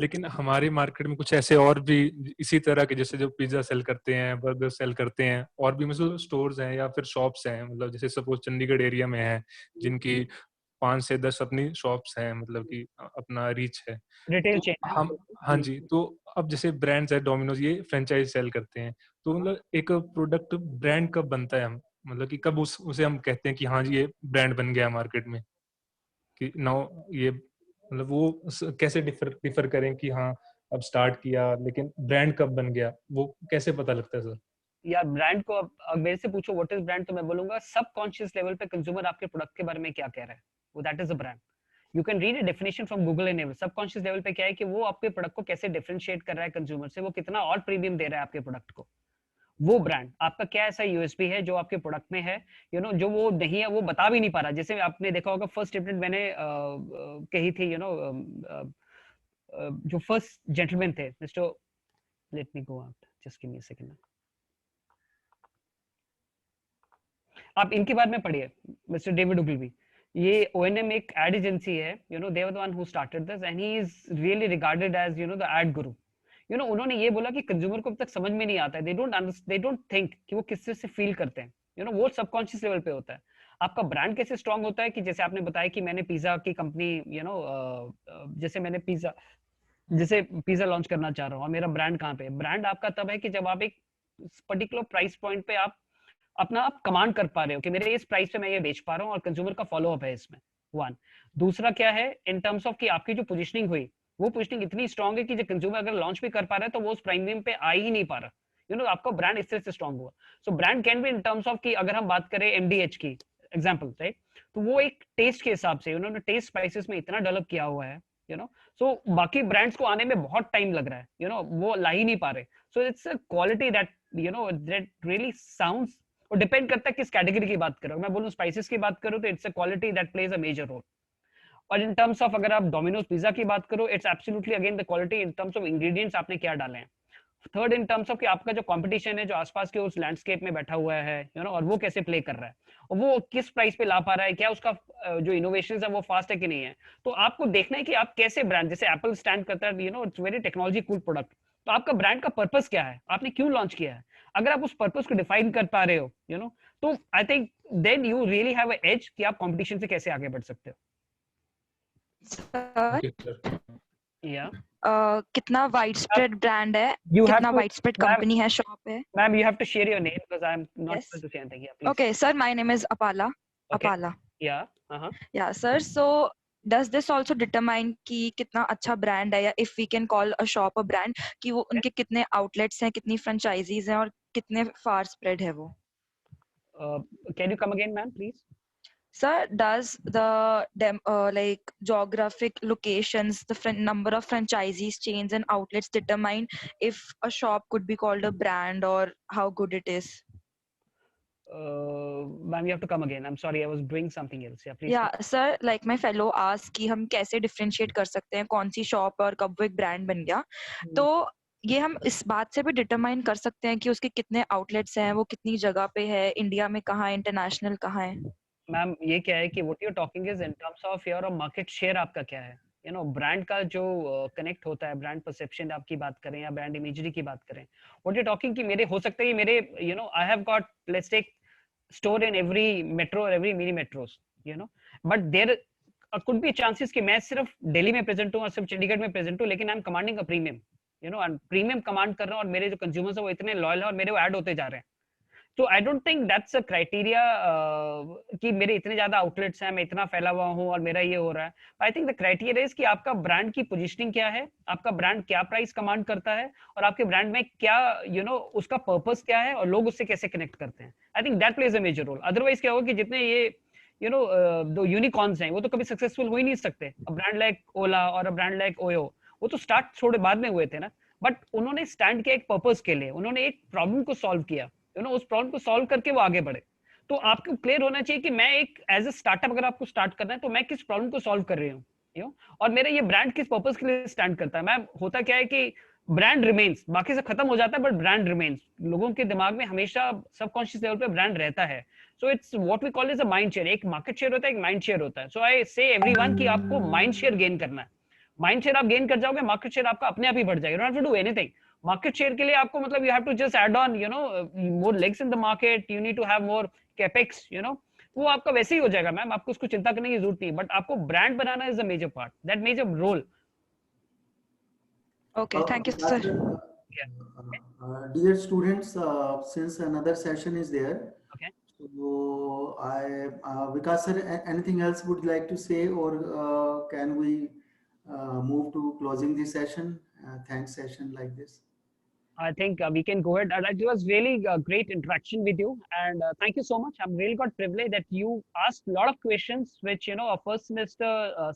लेकिन हमारे मार्केट में कुछ ऐसे और भी इसी तरह के, जैसे जो पिज्जा सेल करते हैं, बर्गर सेल करते हैं, और भी मतलब स्टोर्स हैं या फिर शॉप्स हैं, मतलब जैसे सपोज चंडीगढ़ एरिया में है जिनकी 5 से 10 अपनी शॉप्स हैं, मतलब कि अपना रीच है रिटेल तो चेन है। हम, हाँ जी, तो अब जैसे ब्रांड्स है, डोमिनोज ये फ्रेंचाइज सेल करते हैं, तो मतलब एक प्रोडक्ट ब्रांड कब बनता है, हम मतलब कि कब उसे हम कहते हैं कि हाँ जी ये ब्रांड बन गया मार्केट में, कि नाउ ये मतलब वो कैसे डिफर करें कि हाँ अब स्टार्ट किया लेकिन ब्रांड कब बन गया, वो कैसे पता लगता है सर? यार ब्रांड को अब मेरे से पूछो व्हाट इज ब्रांड, तो मैं बोलूंगा सबकॉन्शियस लेवल पे कंज्यूमर आपके प्रोडक्ट के बारे में क्या कह रहा है, वो that is a brand. You can read a definition from Google and every. Subconscious level पे क्या है कि वो आपके प्रोडक्ट को कैसे डिफरेंशिएट कर रहा है कंज्यूमर से, वो कितना और प्रीमियम दे रहा है आपके प्रोडक्ट को, वो ब्रांड आपका क्या ऐसा यूएसपी है जो आपके प्रोडक्ट में है, जो वो नहीं है, वो बता भी नहीं पा रहा। जैसे आपने देखा होगा फर्स्ट स्टेटमेंट मैंने कही थी, जो फर्स्ट जेंटलमैन थे mister, let me go out, just give me a second. आप इनके बारे में पढ़िए, मिस्टर डेविड ओगलवी। ये ओएनएम एक एड एजेंसी है, they were the one who started this and he is really regarded as the ad guru. उन्होंने ये बोला कि कंज्यूमर को अब तक समझ में नहीं आता है, दे डोंट थिंक कि वो किस तरह से फील करते हैं, वो सबकॉन्शियस लेवल पे होता है। आपका ब्रांड कैसे स्ट्रांग होता है कि जैसे आपने बताया कि मैंने पिज्जा की कंपनी, जैसे पिज्जा लॉन्च करना चाह रहा हूँ, और मेरा ब्रांड कहाँ पे है? ब्रांड आपका तब है कि जब आप एक पर्टिकुलर प्राइस पॉइंट पे आप कमांड कर पा रहे हो कि मेरे इस प्राइस पे मैं ये बेच पा रहा हूँ और कंज्यूमर का फॉलो अप है इसमें, वन। दूसरा क्या है, इन टर्म्स ऑफ कि आपकी जो पोजीशनिंग हुई, वो पोजीशनिंग इतनी स्ट्रांग है कि जो कंज्यूमर अगर लॉन्च भी कर पा रहा है तो वो उस प्रीमियम पे आ ही नहीं पा रहा, आपका ब्रांड इस तरह से स्ट्रांग हुआ। So brand can be in terms of कि अगर हम बात करें एमडीएच की एग्जांपल, राइट, तो वो एक टेस्ट के हिसाब से उन्होंने टेस्ट स्पाइसेस में इतना डेवलप किया हुआ है, सो बाकी ब्रांड्स को आने में बहुत टाइम लग रहा है, वो ला ही नहीं पा रहे। So it's a quality that that really sounds, और डिपेंड करता है किस कैटेगरी की बात करो। मैं बोलूं स्पाइसेस की बात करूं तो it's a quality that plays a major role. और इन टर्म्स ऑफ अगर आप डोमिनोज पिज्जा की बात करो, it's absolutely again the quality in terms of ingredients आपने क्या डाले हैं। थर्ड इन टर्म्स ऑफ कि आपका जो कंपटीशन है जो आसपास के उस लैंडस्केप में बैठा हुआ है, और वो कैसे प्ले कर रहा है, और वो किस प्राइस पे ला पा रहा है, क्या उसका जो इनोवेशन है वो फास्ट है कि नहीं है। तो आपको देखना है कि आप कैसे ब्रांड, जैसे एप्पल स्टैंड करता है, it's very technology cool product, तो आपका ब्रांड का पर्पस क्या है, आपने क्यों लॉन्च किया है। अगर आप उस पर्पस को डिफाइन कर पा रहे हो, तो I think then you really have a edge कि आप कंपटीशन से कैसे आगे बढ़ सकते हो। या कितना वाइड स्प्रेड ब्रांड है, कितना वाइड स्प्रेड कंपनी है, शॉप है। Ma'am you have to share your name because I am not able to say anything. Yeah please. Okay sir, my name is Apala. Apala. Yeah sir, so does this also determine कि कितना अच्छा brand है, या if we can call a shop a brand, कि वो उनके कितने outlets हैं, कितनी franchisees हैं, और कितने far spread है वो? Can you come again, ma'am, please? Sir, does the like geographic locations, the number of franchisees, chains, and outlets determine if a shop could be called a brand or how good it is? Ma'am, you have to come again. I'm sorry, I was doing something else. Yeah, please. Yeah, sir, like my fellow asked कि हम कैसे differentiate कर सकते हैं कौन सी shop और कब वो एक ब्रांड बन गया। तो ये हम इस बात से भी डिटरमाइन कर सकते हैं कि उसके कितने आउटलेट्स हैं, वो कितनी जगह पे है, इंडिया में कहाँ है, इंटरनेशनल कहाँ है। मैम ये क्या है कि what you are talking is in terms of your market share, आपका क्या है, ब्रांड का जो कनेक्ट होता है, ब्रांड परसेप्शन आपकी बात करें या ब्रांड इमेजरी की बात करें, व्हाट यू टॉकिंग कि मेरे हो सकता है कि मेरे I have got let's take store in every metro, every mini metros, but there could be chances कि मैं सिर्फ दिल्ली में प्रेजेंट हूँ और सिर्फ चंडीगढ़ में प्रेजेंट हूँ, लेकिन I am commanding a premium, premium command कर रहा हूँ, और मेरे जो कंज्यूमर्स है वो इतने लॉयल है और मेरे वो ऐड होते जा रहे हैं। तो I don't think that's a criteria कि मेरे इतने ज्यादा आउटलेट्स हैं, मैं इतना फैला हुआ हूँ और मेरा ये हो रहा है। I think the criteria is कि आपका ब्रांड की पोजीशनिंग क्या है, आपका ब्रांड क्या प्राइस कमांड करता है, और आपके ब्रांड में क्या उसका पर्पस क्या है, और लोग उससे कैसे कनेक्ट करते हैं। I think that plays a major role. Otherwise क्या होगा कि जितने ये दो यूनिकॉर्न्स हैं वो तो कभी सक्सेसफुल हो ही नहीं सकते। अ ब्रांड लाइक ओला और अ ब्रांड लाइक ओयो, वो तो स्टार्ट थोड़े बाद में हुए थे ना, बट उन्होंने स्टैंड किया एक पर्पस के लिए, उन्होंने एक प्रॉब्लम को सॉल्व किया, उस प्रॉब्लम को सॉल्व करके वो आगे बढ़े। तो आपको क्लियर होना चाहिए कि मैं एक एज अ स्टार्टअप अगर आपको स्टार्ट करना है तो मैं किस प्रॉब्लम को सॉल्व कर रही हूँ, और मेरा ये ब्रांड किस पर्पस के लिए स्टैंड करता है। मैं होता क्या है कि ब्रांड रिमेन्स, बाकी से खत्म हो जाता है बट ब्रांड रिमेन्स, लोगों के दिमाग में हमेशा सबकॉन्शियस लेवल पे ब्रांड रहता है. So it's what we call is a mind share. एक मार्केट शेयर होता है, एक माइंड शेयर होता है. सो आई से एवरीवन कि आपको माइंड शेयर गेन करना है. माइंड शेयर आप गेन कर जाओगे, मार्केट शेयर आपका अपने आप ही बढ़ जाएगा. You don't have to do anything. Market share के लिए आपको मतलब you have to just add on more legs in the market, you need to have more capex, वो आपका वैसे ही हो जाएगा मैम, आपको उसको चिंता करने की जरूरत नहीं. बट आपको ब्रांड बनाना is a major part, that major role. Okay, thank you, sir. Dear students, since another session is there, okay. So Vikas sir, anything else would like to say, or can we move to closing the session? Thanks session like this. I think we can go ahead. It was really a great interaction with you, and thank you so much. I'm really got privileged that you asked a lot of questions, which a first semester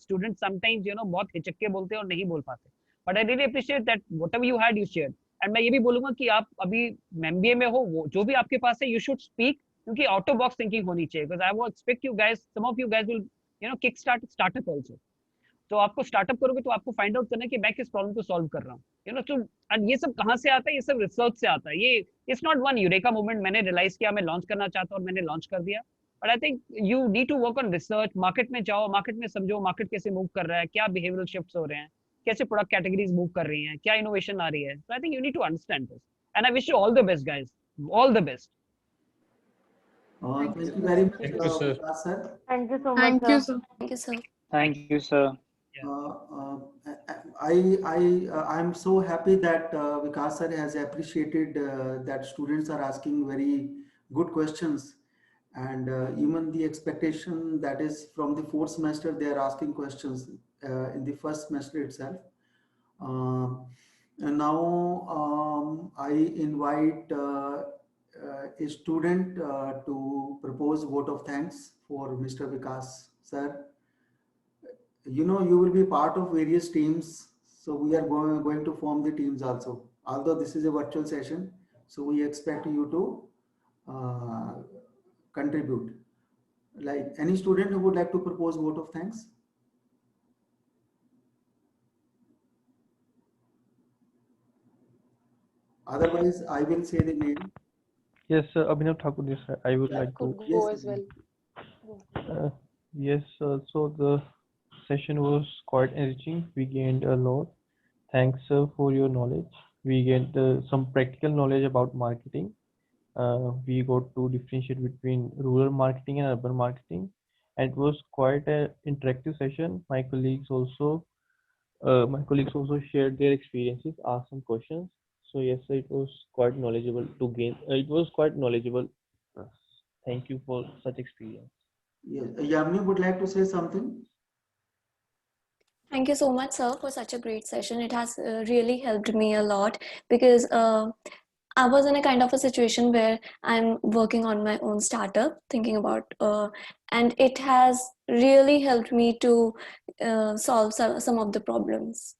students sometimes बहुत हिचक के बोलते हैं और नहीं बोल पाते. But I really appreciate that whatever you had, you shared. And मैं ये भी बोलूंगा कि आप अभी MBA में हो, वो जो भी आपके पास है, you should speak, क्योंकि out of box thinking होनी चाहिए. Because I will expect you guys, some of you guys will kickstart startup also. तो आपको स्टार्टअप करोगे तो आपको फाइंड आउट करना है कि मैं किस प्रॉब्लम को सॉल्व कर रहा हूँ. तो एंड ये सब कहाँ से आता है? ये सब रिसर्च से आता है. ये it's not one eureka moment, मैंने रियलाइज किया मैं लॉन्च करना चाहता हूँ और मैंने लॉन्च कर दिया. But I think you need to work on research. Market में जाओ, मार्केट में समझो मार्केट कैसे मूव कर रहा है, क्या बिहेवियरल शिफ्ट्स हो रहे हैं, कैसे प्रोडक्ट कैटेगरीज मूव कर रही हैं, क्या इनोवेशन आ रही है. So I think you need to understand this, and I wish you all the best guys, all the best. Thank you very much, Thank you, sir. Sir. Thank you so much, Thank you, sir. sir. Thank you, sir. Thank you, sir. I'm so happy that Vikas sir has appreciated that students are asking very good questions, and even the expectation that is from the fourth semester, they are asking questions in the first semester itself. And now I invite a student to propose vote of thanks for Mr. Vikas sir. You will be part of various teams, so we are going to form the teams also, although this is a virtual session, so we expect you to contribute. Like any student who would like to propose vote of thanks? Otherwise I will say the name. Yes, sir. Abhinav Thakur, yes, sir. I would like to Could go as well. yes, so the session was quite enriching. We gained a lot. Thanks, sir, for your knowledge. We gained some practical knowledge about marketing. We got to differentiate between rural marketing and urban marketing, and it was quite an interactive session. My colleagues also shared their experiences, asked some questions. So yes, sir, it was quite knowledgeable to gain. It was quite knowledgeable. Thank you for such experience. Yes, Yamini would like to say something. Thank you so much, sir, for such a great session. It has really helped me a lot, because I was in a kind of a situation where I'm working on my own startup, thinking about, and it has really helped me to solve some of the problems.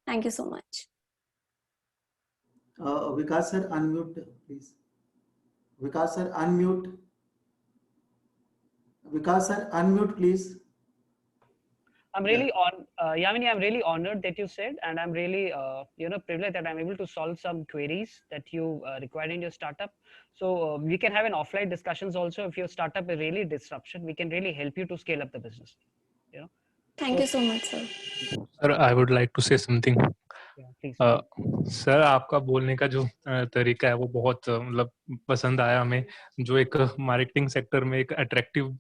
Thank you so much. Vikas sir, unmute, please. Vikas sir, unmute. Vikas sir, unmute, please. I'm really Yamini, I'm really honored that you said, and I'm really privileged that I'm able to solve some queries that you required in your startup. So we can have an offline discussions also. If your startup is really disruption, we can really help you to scale up the business. Thank you so much, sir. Sir, I would like to say something. Sir आपका बोलने का जो तरीका है वो बहुत मतलब पसंद आया हमें. जो एक मार्केटिंग सेक्टर में एक अट्रैक्टिव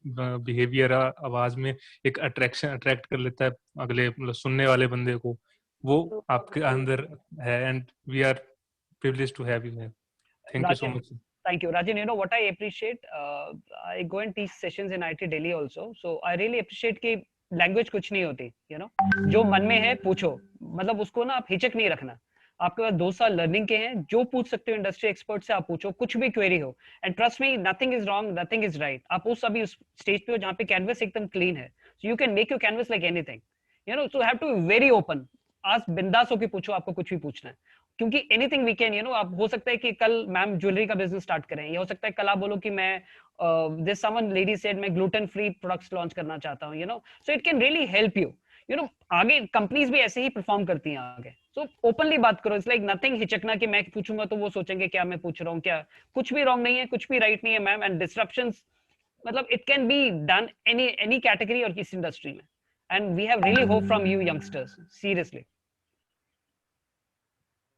बिहेवियर आवाज में एक अट्रैक्ट कर लेता है अगले मतलब सुनने वाले बंदे को, वो आपके अंदर है. And we are privileged to have you here. Thank you so much. Thank you, Rajan. You know what I appreciate? I go and teach sessions in IIT Delhi also. So I really appreciate कि language कुछ नहीं होती, जो मन में है पूछो. मतलब उसको ना आप हिचक नहीं रखना. आपके पास 2 साल लर्निंग के हैं, जो पूछ सकते हो इंडस्ट्री एक्सपर्ट से आप पूछो, कुछ भी क्वेरी हो. And trust me, nothing is wrong, nothing is right. आप उस अभी उस स्टेज पे हो जहाँ पे कैनवस एकदम क्लीन है. So you can make your canvas like anything. So have to be very open. आज बिंदास होके पूछो, आपको कुछ भी पूछना है, क्योंकि एनीथिंग वी कैन. आप हो सकता है कि कल मैम ज्वेलरी का बिजनेस स्टार्ट करें, या हो सकता है कल आप बोलो कि मैं दिस समवन लेडी सेड मैं ग्लूटेन फ्री प्रोडक्ट्स लॉन्च करना चाहता हूं. So it can really help you. You know आगे कंपनीज भी ऐसे ही परफॉर्म करती हैं आगे. सो ओपनली बात करो. इट्स लाइक नथिंग हिचकना कि मैं पूछूंगा तो वो सोचेंगे क्या मैं पूछ रहा हूँ, क्या कुछ भी रॉन्ग नहीं है, कुछ भी राइट नहीं है मैम. एंड डिस्ट्रप्शंस मतलब it can be done any category और किसी इंडस्ट्री में. And we have really hope from you youngsters, seriously.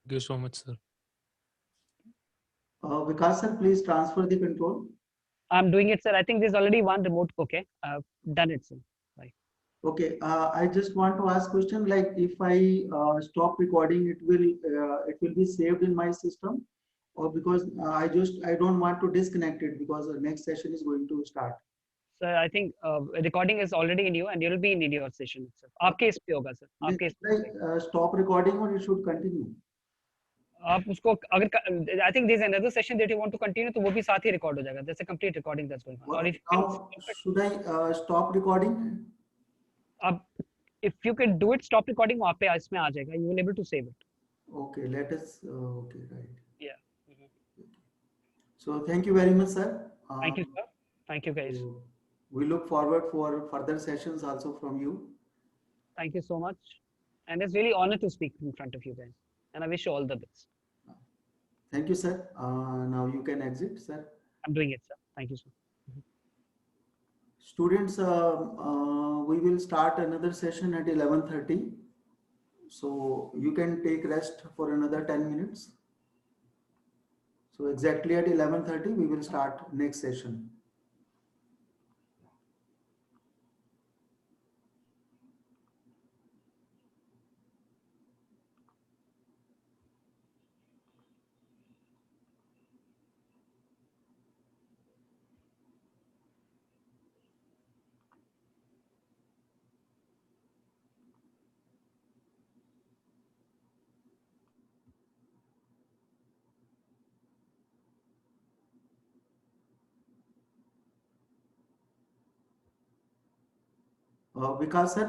Thank you so much, sir. Vikas sir, please transfer the control. I'm doing it, sir. I think there's already one remote. Okay, done it, sir. Right. Okay, I just want to ask question, like if I stop recording, it will be saved in my system, or because I don't want to disconnect it because the next session is going to start. Sir, I think recording is already in you and you'll be in your session itself. आपके इस पे होगा, sir. आपके इस पे. Like stop recording or it should continue? आप उसको अगर I think there's another session that you want to continue, तो वो भी साथ ही record हो जाएगा. There's a complete recording that's going on. Or if should I stop recording? आप if you can do it, stop recording, वहाँ पे इसमें आ जाएगा. You will able to save it. Okay, let us. Okay, right. Yeah. So thank you very much, sir. Thank you, sir. Thank you, guys. We look forward for further sessions also from you. Thank you so much, and it's really honor to speak in front of you guys. And I wish you all the best. Thank you, sir. Now you can exit, sir. I'm doing it, sir. Thank you, sir. Students, we will start another session at 11:30. So you can take rest for another 10 minutes. So exactly at 11:30, we will start next session. Vikas sir,